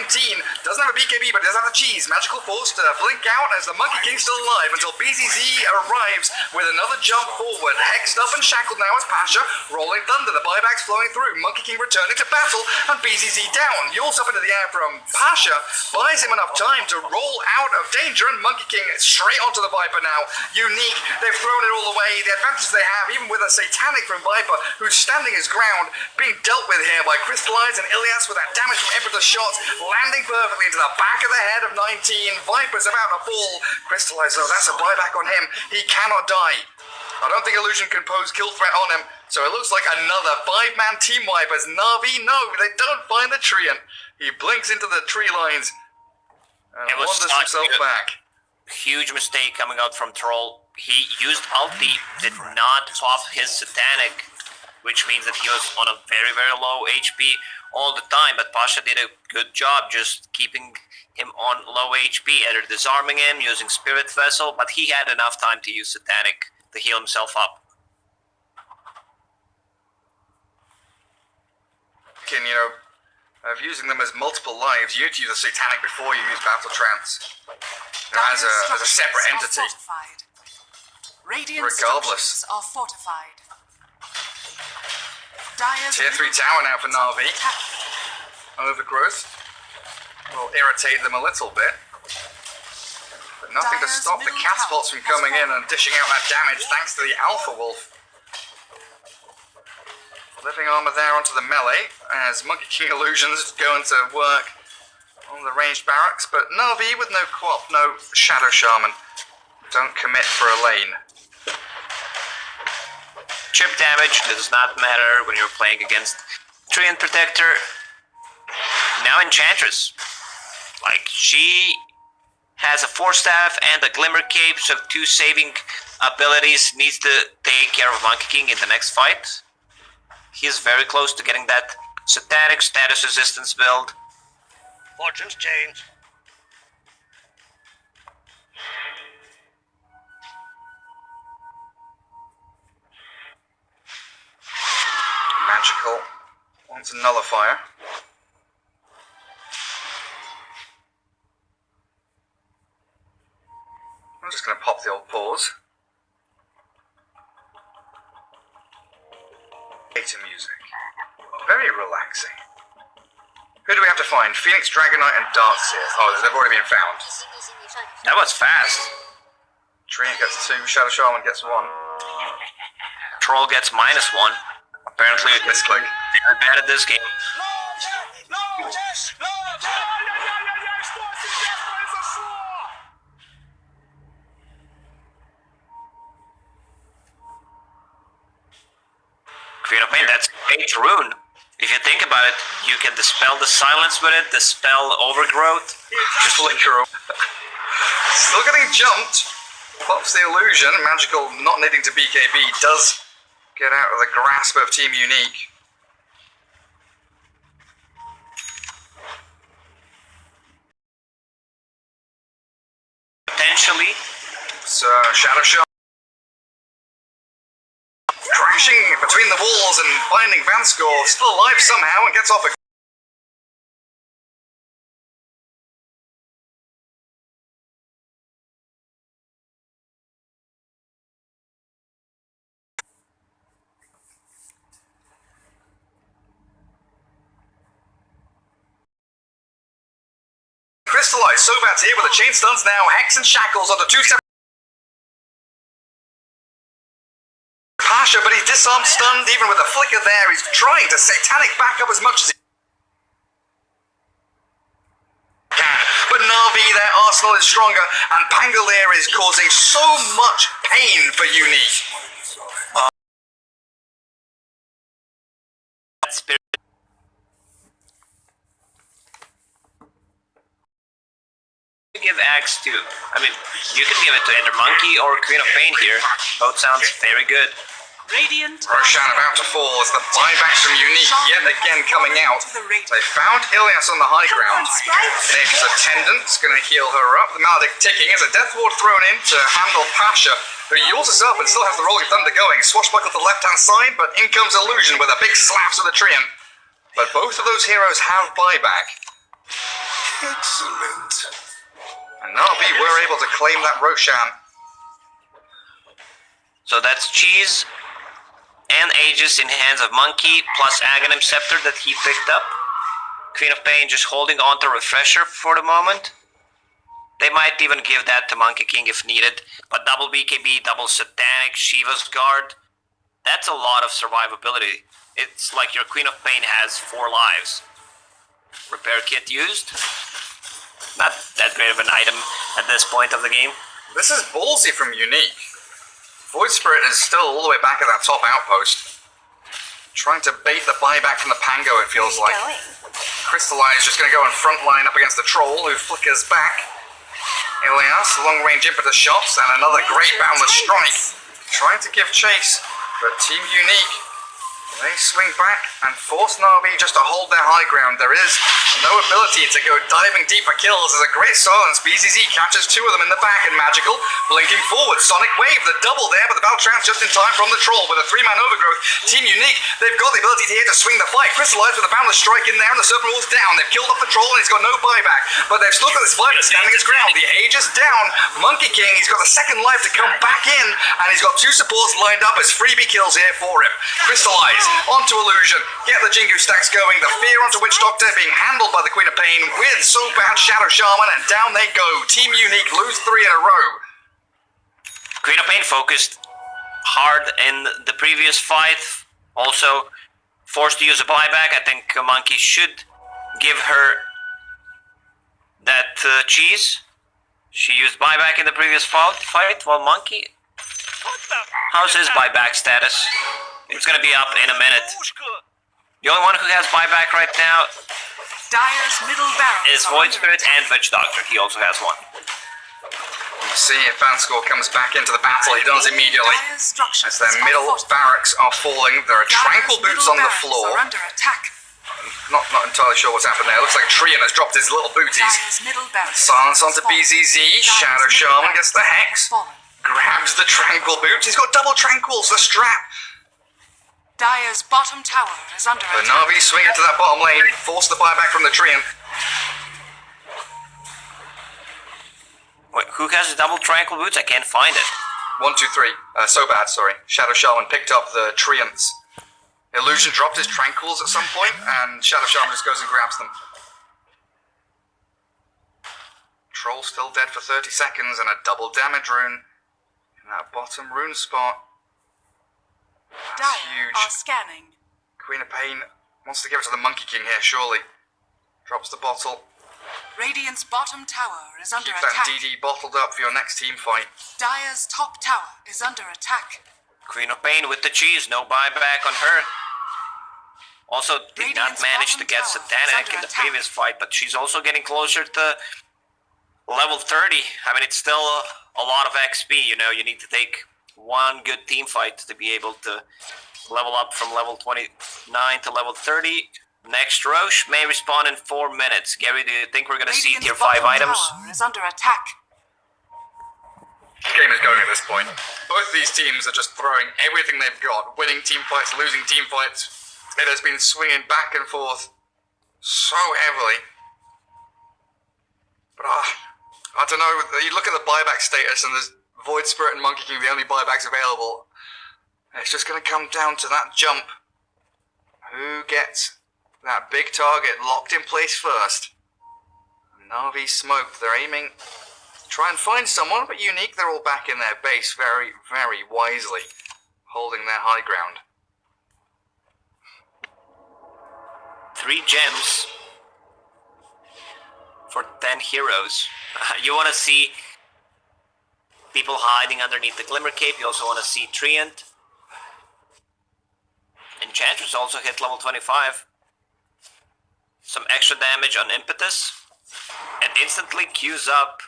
19 doesn't have a BKB, but does have a cheese. Magical forced to blink out as the Monkey King's still alive until BZZ arrives with another jump forward. Hexed up and shackled now as Pasha, rolling thunder, the buybacks flowing through. Monkey King returning to battle and BZZ down. Yules up into the air from Pasha, buys him enough time to roll out of danger, and Monkey King straight onto the Viper now. Unique, they've thrown it all away. The advantage they have, even with a Satanic from Viper, who's standing his ground, being dealt with here by Crystallize and Ilias with that damage from Emperor's shots, landing perfectly into the back of the head of 19. Viper's about to fall. Crystallize, though, that's a buyback on him. He cannot die. I don't think Illusion can pose kill threat on him, so it looks like another 5-man team wipe as Navi, no, they don't find the treant. He blinks into the tree lines and wanders himself back. Huge mistake coming out from Troll. He used ulti, did not pop his Satanic, which means that he was on a very, very low HP all the time, but Pasha did a good job just keeping him on low HP, either disarming him, using Spirit Vessel, but he had enough time to use Satanic to heal himself up. Of using them as multiple lives, you need to use a Satanic before you use Battle Trance. As a separate entity. Regardless. Are fortified. Tier 3 tower now for Navi. Overgrowth will irritate them a little bit. But nothing to stop the catapults from coming in and dishing out that damage thanks to the Alpha Wolf. Living armor there onto the melee as Monkey King Illusions going to work on the ranged barracks, but Navi with no co-op, no Shadow Shaman. Don't commit for a lane. Chip damage does not matter when you're playing against Treant Protector. Now Enchantress. Like, she has a Force Staff and a Glimmer Cape, so 2 saving abilities, needs to take care of Monkey King in the next fight. He is very close to getting that Satanic status resistance build. Fortunes change. Magical wants a nullifier. I'm just going to pop the old pause. Data music. Very relaxing. Who do we have to find? Phoenix, Dragonite, and Darkseer. Oh, they've already been found. That was fast. Treant gets 2, Shadow Shaman gets 1. Troll gets -1. Apparently, Misclick. they're bad at this game. Queen of Pain, that's Page Rune. If you think about it, you can dispel the silence with it, dispel overgrowth. Flicker. Still getting jumped. Pops the illusion. Magical, not needing to BKB, does get out of the grasp of Team Unique. Potentially. So, Shadow Shot. Crashing between the walls and finding Vanskor still alive somehow and gets off a... Crystallized, Sobat's here with the chain stuns now, Hex and Shackles on the 2 separate... Pasha, but he's disarmed, stunned, even with a flicker there. He's trying to satanic back up as much as he can. But Navi, their arsenal is stronger, and Pangolier is causing so much pain for Unique. Give Axe to, I mean, you can give it to either Monkey or Queen of Pain here. Both sounds very good. Radiant. Roshan about to fall as the buybacks from Unique yet again coming out. They found Ilias on the high ground. Nature's Attendant's going to heal her up. The Maledict ticking as a Death Ward thrown in to handle Pasha, who yields us up and still has the Rolling Thunder going. Swashbuckle to the left-hand side, but in comes Illusion with a big slap to the Treant. But both of those heroes have buyback. Excellent. And Navi were able to claim that Roshan. So that's Cheese and Aegis in hands of Monkey, plus Aghanim Scepter that he picked up. Queen of Pain just holding on to Refresher for the moment. They might even give that to Monkey King if needed. But double BKB, double Satanic, Shiva's Guard. That's a lot of survivability. It's like your Queen of Pain has 4 lives. Repair kit used. Not that great of an item at this point of the game. This is ballsy from Unique. Void Spirit is still all the way back at that top outpost. Trying to bait the buyback from the Pango, it feels like. Crystallize just going to go in front line up against the Troll, who flickers back. Ilias, long-range impetus shots, and another great boundless strike. Trying to give chase, but Team Unique, they swing back and force Navi just to hold their high ground. There is no ability to go diving deep for kills. There's a great silence. BZZ catches 2 of them in the back and Magical blinking forward. Sonic Wave, the double there, but the battle trans just in time from the Troll with a 3-man overgrowth. Team Unique, they've got the ability here to swing the fight. Crystallize with a boundless strike in there and the Serpent Wall's down. They've killed off the Troll and he's got no buyback, but they've still got this fighter standing his ground. The Aegis down. Monkey King, he's got the second life to come back in, and he's got 2 supports lined up as freebie kills here for him. Crystallize onto Illusion, get the Jingu stacks going, the fear onto Witch Doctor being handled by the Queen of Pain with so bad Shadow Shaman, and down they go. Team Unique lose 3 in a row. Queen of Pain focused hard in the previous fight. Also forced to use a buyback. I think Monkey should give her that cheese. She used buyback in the previous fight, while Monkey... How's his buyback status? It's gonna be up in a minute. The only one who has buyback right now Dire's middle barracks is Void Spirit and Witch Doctor. He also has one. You see if Fanscore comes back into the battle, he does immediately. As their middle barracks are falling, there are tranquil boots on the floor. Under attack. Not entirely sure what's happened there. Looks like Treant has dropped his little booties. Silence onto BZZ. Shadow Shaman gets the Hex. Grabs the tranquil boots. He's got double tranquils. The strap. Dire's bottom tower is under The attack. Navi swing into that bottom lane, force the buyback from the Treant. Wait, who has the double tranquil boots? I can't find it. 1, 2, 3. So bad, sorry. Shadow Shaman picked up the Treants. Illusion dropped his tranquils at some point, and Shadow Shaman just goes and grabs them. Troll still dead for 30 seconds, and a double damage rune in that bottom rune spot. That's Dire huge. are scanning. Queen of Pain wants to give it to the Monkey King here, surely. Drops the bottle. Radiant's bottom tower is under Keep that attack. DD bottled up for your next team fight. Dire's top tower is under attack. Queen of Pain with the cheese, no buyback on her. Also did not Radiant's manage to bottom get tower is Satanic under in the attack. previous fight, but she's also getting closer to level 30. I mean, it's still a lot of XP, you know. You need to take one good team fight to be able to level up from level 29 to level 30. Next Roche may respawn in 4 minutes. Gary, do you think we're gonna see tier 5 items? Tower is under attack. The game is going at this point. Both these teams are just throwing everything they've got. Winning team fights, losing team fights. It has been swinging back and forth so heavily. But I don't know, you look at the buyback status and there's Void Spirit and Monkey King, the only buybacks available. It's just going to come down to that jump. Who gets that big target locked in place first? Navi smoked. They're aiming to try and find someone, but Unique, they're all back in their base very, very wisely. holding their high ground. 3 gems for 10 heroes. You want to see people hiding underneath the Glimmer Cape. You also want to see Treant. Enchantress also hit level 25. Some extra damage on Impetus. And instantly queues up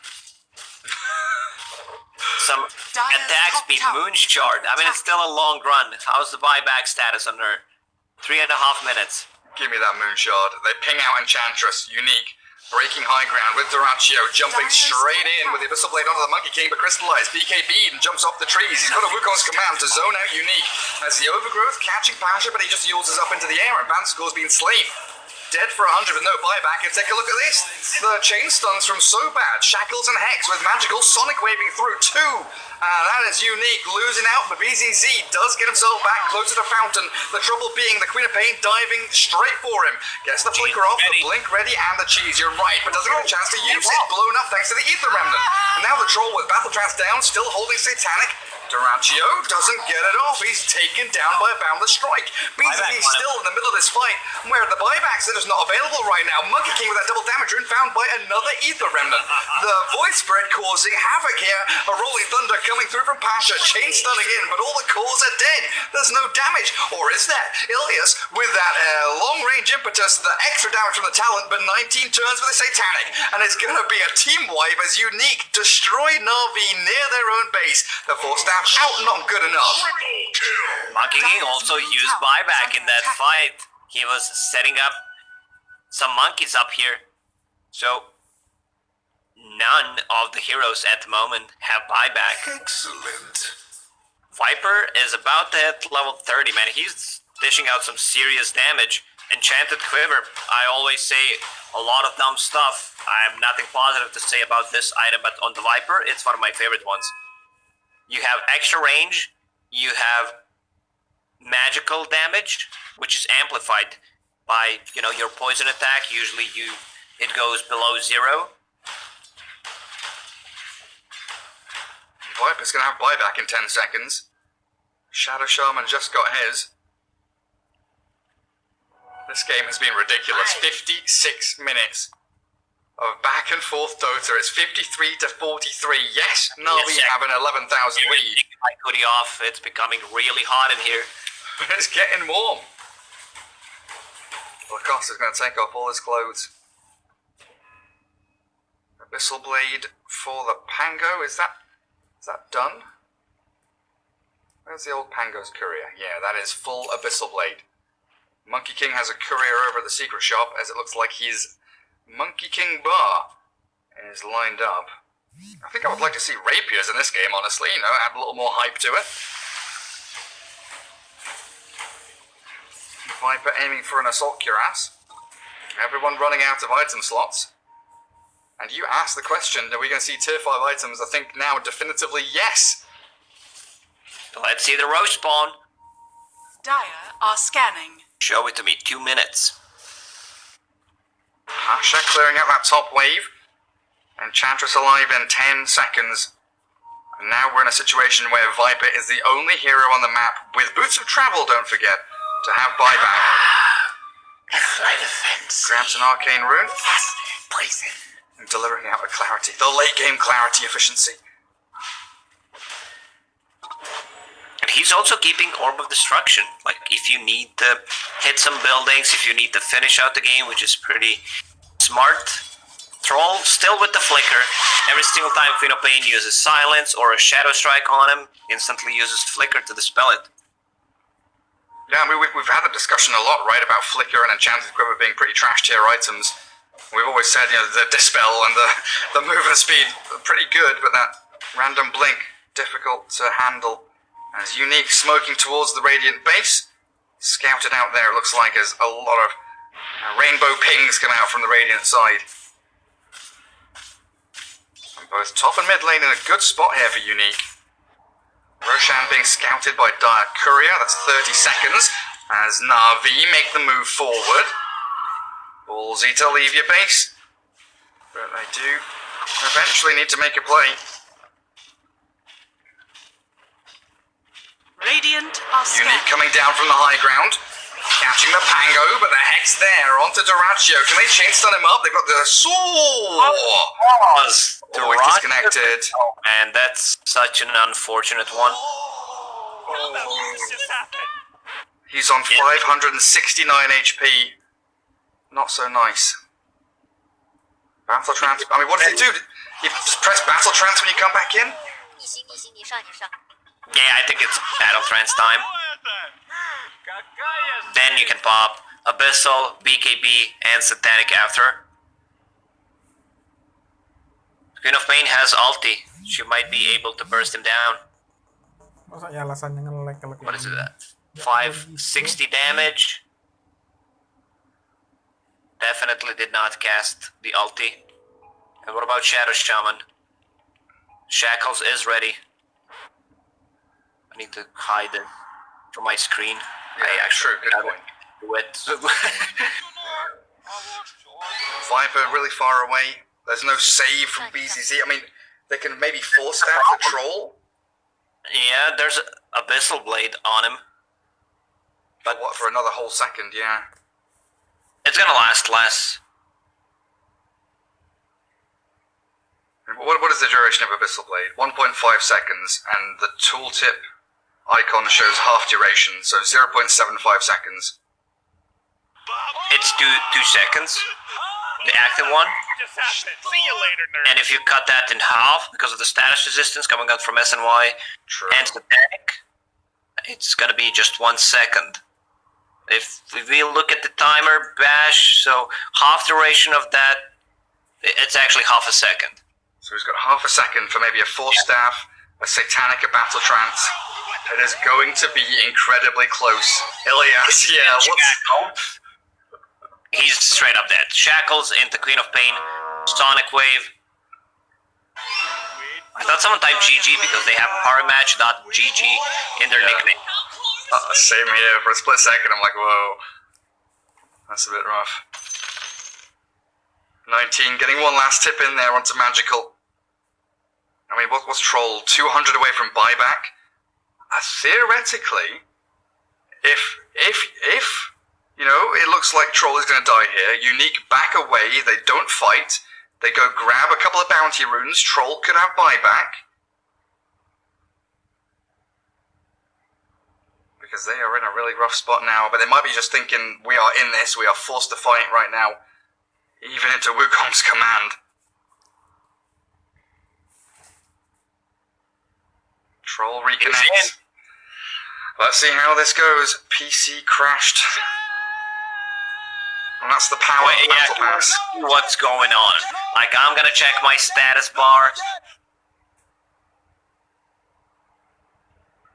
some attack speed, Moonshard. I mean, it's still a long run. How's the buyback status on her? 3.5 minutes. Give me that Moonshard. They ping out Enchantress, unique. Breaking high ground with Duraccio, jumping straight in with the Abyssal Blade onto the Monkey King, but crystallized. BKB and jumps off the trees. He's got a Wukong's command to zone out unique. As the Overgrowth catching Pasha, but he just yields us up into the air, and Vanscore's been slain. Dead for 100 with no buyback, and take a look at this. The chain stuns from so bad. Shackles and Hex with magical Sonic waving through 2. That is unique, losing out, but BZZ does get himself back close to the fountain. The trouble being the Queen of Pain diving straight for him. Gets the flicker off, the blink ready, and the cheese. You're right, but doesn't get a chance to use it. Blown up thanks to the Ether Remnant. And now the troll with Battle Trance down, still holding Satanic. Duraccio doesn't get it off. He's taken down by a Boundless Strike. BZZ still in the middle of this fight. Where are the buybacks? They're just not available right now. Monkey King with that double damage rune found by another Ether Remnant. The Void Spread causing havoc here. A Rolling Thunder coming through from Pasha. Chain stunning in, but all the cores are dead. There's no damage. Or is there? Ilias with that long range impetus, the extra damage from the talent, but 19 turns for the Satanic. And it's going to be a team wipe as Unique destroy Navi near their own base. The 4-staff out, not good enough. Monkey King also used buyback in that fight. He was setting up some monkeys up here. So none of the heroes at the moment have buyback. Excellent. Viper is about to hit level 30, man. He's dishing out some serious damage. Enchanted Quiver, I always say a lot of dumb stuff. I have nothing positive to say about this item, but on the Viper, it's one of my favorite ones. You have extra range, you have magical damage, which is amplified by, your poison attack. Usually it goes below 0. Viper's gonna have buyback in 10 seconds. Shadow Shaman just got his. This game has been ridiculous. 56 minutes of back and forth Dota. It's 53 to 43. Yes, Navi have an 11,000 lead. My hoodie off. It's becoming really hot in here. It's getting warm. Lacoste is going to take off all his clothes. Abyssal Blade for the Pango. Is that done? Where's the old Pango's courier? Yeah, that is full Abyssal Blade. Monkey King has a courier over at the secret shop, as it looks like his Monkey King bar is lined up. I think I would like to see rapiers in this game, honestly, add a little more hype to it. Viper aiming for an assault cuirass. Everyone running out of item slots. And you asked the question, are we going to see tier 5 items? I think now definitively yes. Let's see the roast spawn. Dire are scanning. Show it to me, 2 minutes. Pasha clearing out that top wave. Enchantress alive in 10 seconds. And now we're in a situation where Viper is the only hero on the map, with Boots of Travel, don't forget, to have buyback. Grabs an arcane rune. Poison. And delivering out a clarity. The late game clarity efficiency. And he's also keeping Orb of Destruction. Like, if you need to hit some buildings, if you need to finish out the game, which is pretty smart. Troll still with the flicker. Every single time Queen of Pain uses Silence or a Shadow Strike on him, instantly uses Flicker to dispel it. Yeah, I mean, we've had the discussion a lot, right, about Flicker and Enchanted Quiver being pretty trash tier items. We've always said, the Dispel and the movement speed are pretty good, but that random blink, difficult to handle. As Unique smoking towards the Radiant base. Scouted out there, it looks like, as a lot of rainbow pings come out from the Radiant side. And both top and mid lane in a good spot here for Unique. Roshan being scouted by Dire Courier, that's 30 seconds, as Navi make the move forward. Ballsy to leave your base, but they do eventually need to make a play. Radiant are Unique scanning. coming down from the high ground. Catching the Pango, but the Hex there. Onto Duraccio. Can they chain stun him up? They've got the sword. Pause. Oh, he's disconnected. And that's such an unfortunate one. He's on 569 HP. Not so nice. Battle trance. I mean, what does he do? You just press battle trance when you come back in? Yeah, I think it's battle trance time. Then you can pop Abyssal, BKB, and Satanic after. Queen of Pain has ulti. She might be able to burst him down. What is it at? 560 damage. Definitely did not cast the ulti. And what about Shadow Shaman? Shackles is ready. I need to hide it from my screen. Yeah, true, good point. Viper really far away. There's no save from BZZ. I mean, they can maybe force staff the troll. Yeah, there's Abyssal Blade on him. But what, for another whole second, yeah. It's gonna last less. What is the duration of Abyssal Blade? 1.5 seconds, and the tooltip icon shows half duration, so 0.75 seconds. It's 2 seconds, the active one. See you later, nerd. And if you cut that in half, because of the status resistance coming out from SNY and Satanic, it's gonna be just 1 second. If we look at the timer, bash, so half duration of that, it's actually half a second. So he's got half a second for maybe a force staff, a Satanic, a battle trance. It is going to be incredibly close. Ilias, yeah, what's... He's straight up dead. Shackles into Queen of Pain, Sonic Wave. I thought someone typed GG because they have powermatch.gg in their nickname. Same here. For a split second, I'm like, whoa. That's a bit rough. 19, getting one last tip in there onto Magical. I mean, what's Troll? 200 away from buyback? Theoretically, if you know, it looks like Troll is going to die here. Unique back away, they don't fight. They go grab a couple of bounty runes. Troll could have buyback. Because they are in a really rough spot now. But they might be just thinking, we are in this. We are forced to fight right now. Even into Wukong's command. Troll reconnects. Let's see how this goes. PC crashed. And that's the power of Battle Pass. What's going on? Like, I'm gonna check my status bar.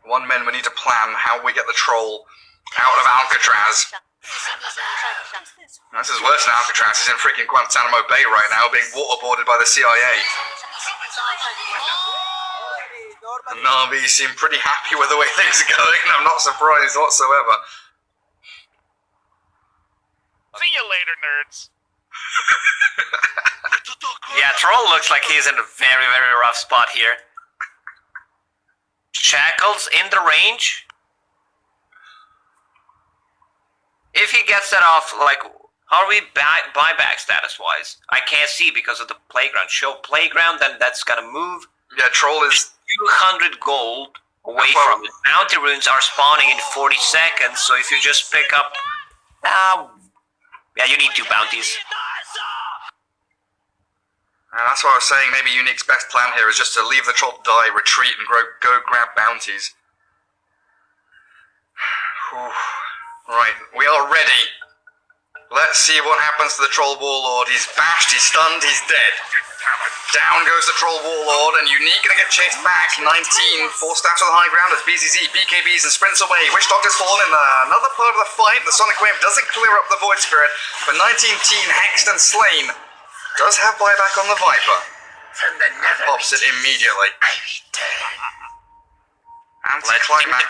1 min, we need to plan how we get the Troll out of Alcatraz. This is worse than Alcatraz. He's in freaking Guantanamo Bay right now, being waterboarded by the CIA. And Navi seem pretty happy with the way things are going. I'm not surprised whatsoever. See you later, nerds. Yeah, Troll looks like he's in a very, very rough spot here. Shackles in the range. If he gets that off, like, how are we buyback status-wise? I can't see because of the playground. Show playground, then that's gonna move. Yeah, Troll is 200 gold away from it. Bounty runes are spawning in 40 seconds, so if you just pick up... yeah, you need 2 bounties. And that's what I was saying. Maybe Unique's best plan here is just to leave the Troll to die, retreat, and go grab bounties. Right, we are ready. Let's see what happens to the Troll Warlord. He's bashed, he's stunned, he's dead. Down goes the Troll Warlord, and Unique gonna get chased back. 19, 4 staffs on the high ground as BZZ, BKBs, and sprints away. Witch Doctor's fallen in another part of the fight. The Sonic Wave doesn't clear up the Void Spirit, but 19 teen hexed and slain. Does have buyback on the Viper. Pops it immediately. Anti-climax.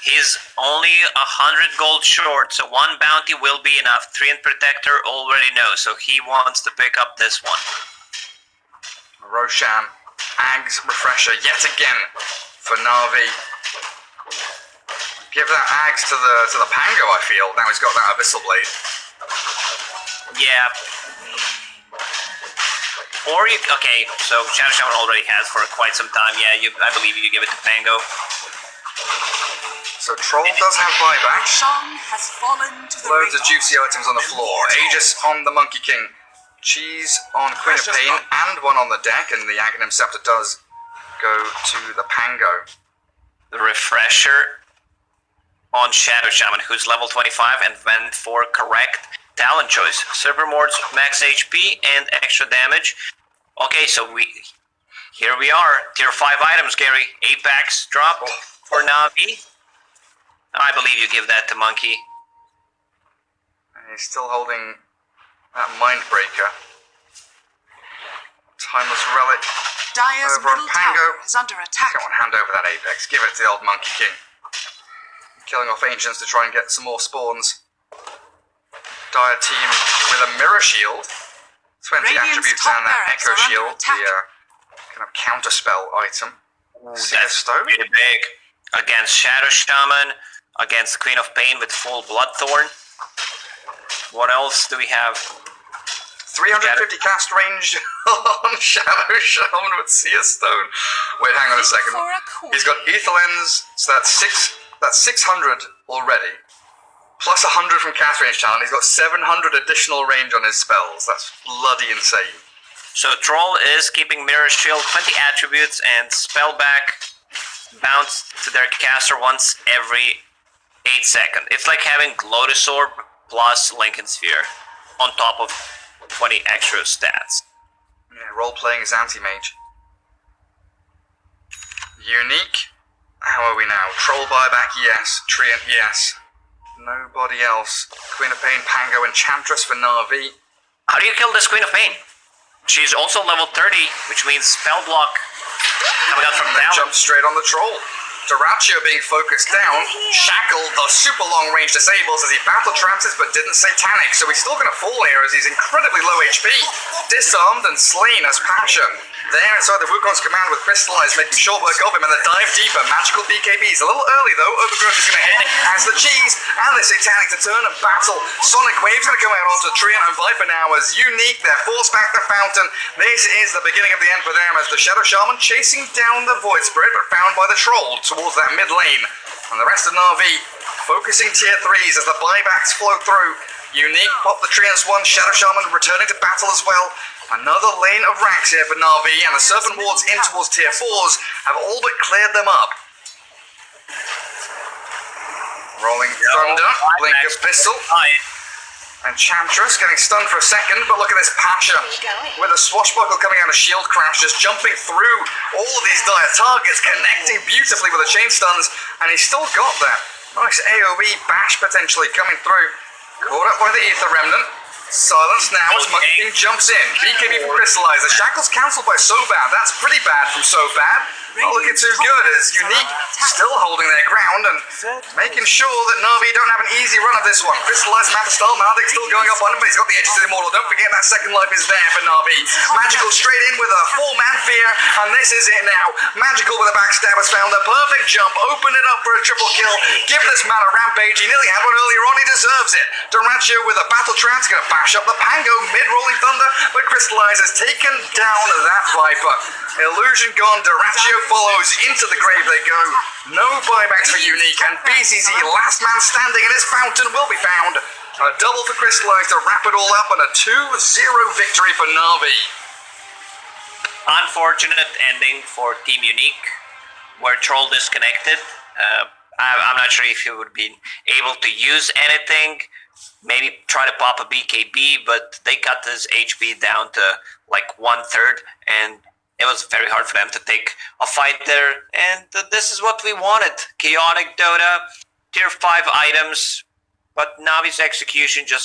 He's only 100 gold short, so 1 bounty will be enough. Treant Protector already knows, so he wants to pick up this one. Roshan, Ag's Refresher yet again for Navi. Give that axe to the Pango, I feel. Now he's got that Abyssal Blade. Yeah. Or you... Okay, so Shadow Shaman already has for quite some time. Yeah, I believe you give it to Pango. So Troll does have buyback. Sean has fallen to the Loads of radar. juicy items on the floor. Aegis on the Monkey King. Cheese on Queen of Pain and one on the deck, and the Aghanim Scepter does go to the Pango. The Refresher on Shadow Shaman, who's level 25 and went for correct talent choice. Supermort's max HP and extra damage. Okay, so here we are. Tier 5 items, Gary. Apex drop for Navi. I believe you give that to Monkey. And he's still holding that Mindbreaker. Timeless Relic. Dire's Over on middle Pango. tower is under attack. Come on, hand over that Apex. Give it to the old Monkey King. Killing off Ancients to try and get some more spawns. Dire team with a Mirror Shield. 20 Radiant's attributes top and that barracks Echo are under Shield, attack. the kind of counterspell item. Seer That's Stone. pretty big. Against Shadow Shaman, against Queen of Pain with full Bloodthorn. What else do we have? 350 cast range on Shadow Shaman with Seer Stone. Wait, hang on a second. For a coin. He's got Ether Lens, so that's 600 already. Plus 100 from cast range talent. He's got 700 additional range on his spells. That's bloody insane. So Troll is keeping Mirror Shield, 20 attributes, and Spellback bounce to their caster once every 8 seconds. It's like having Lotus Orb plus Lincoln Sphere on top of 20 extra stats. Yeah, role-playing as anti-mage. Unique. How are we now? Troll buyback, yes. Treant, yes. Nobody else. Queen of Pain, Pango, Enchantress for Navi. How do you kill this Queen of Pain? She's also level 30, which means spell block coming out from And then down. jump straight on the Troll. Doratio being focused down. Shackle, the super long range disables as he battle trances but didn't satanic, so he's still going to fall here as he's incredibly low HP. Disarmed and slain as Pasha. There inside the Wukong's command with Crystallize, making short work of him, and the dive deeper. Magical BKBs. A little early though. Overgrowth is going to hit as the cheese and the satanic to turn and battle. Sonic Wave's going to come out onto Treant and Viper now as Unique. They're forced back the fountain. This is the beginning of the end for them as the Shadow Shaman chasing down the Void Spirit, but found by the Troll towards that mid lane. And the rest of Navi focusing tier 3s as the buybacks flow through. Unique pop the Treants 1, Shadow Shaman returning to battle as well. Another lane of racks here for Navi, and the Serpent Wards in towards tier 4s have all but cleared them up. Rolling Thunder, Blink of Pistol. Enchantress getting stunned for a second, but look at this Pasha with a swashbuckle coming out of shield crash, just jumping through all of these dire targets, connecting beautifully with the chain stuns, and he's still got that nice AoE bash potentially coming through. Caught up by the Ether Remnant. Silence now as Monkey King jumps in. BKB from Crystallize. The Shackle's cancelled by Sobad. That's pretty bad from Sobad. Not looking too good as Unique still holding their ground and making sure that Navi don't have an easy run of this one. Crystallize, Manta Style, Maldic still going up on him, but he's got the edges to the Immortal. Don't forget that second life is there for Navi. Magical straight in with a 4-man fear, and this is it now. Magical with a backstab has found the perfect jump. Open it up for a triple kill. Give this man a rampage. He nearly had one earlier on. He deserves it. Doratio with a battle trance going to bash up the Pango mid-rolling thunder, but Crystallize has taken down that Viper. Illusion gone. Doratio follows. Into the grave they go. No buybacks for Unique, and BCZ, last man standing in his fountain, will be found. A double for Crystallize to wrap it all up, and a 2-0 victory for Navi. Unfortunate ending for Team Unique, where Troll disconnected. I'm not sure if he would be able to use anything. Maybe try to pop a BKB, but they cut his HP down to like 1/3, and it was very hard for them to take a fight there. And this is what we wanted. Chaotic Dota, tier 5 items, but Navi's execution just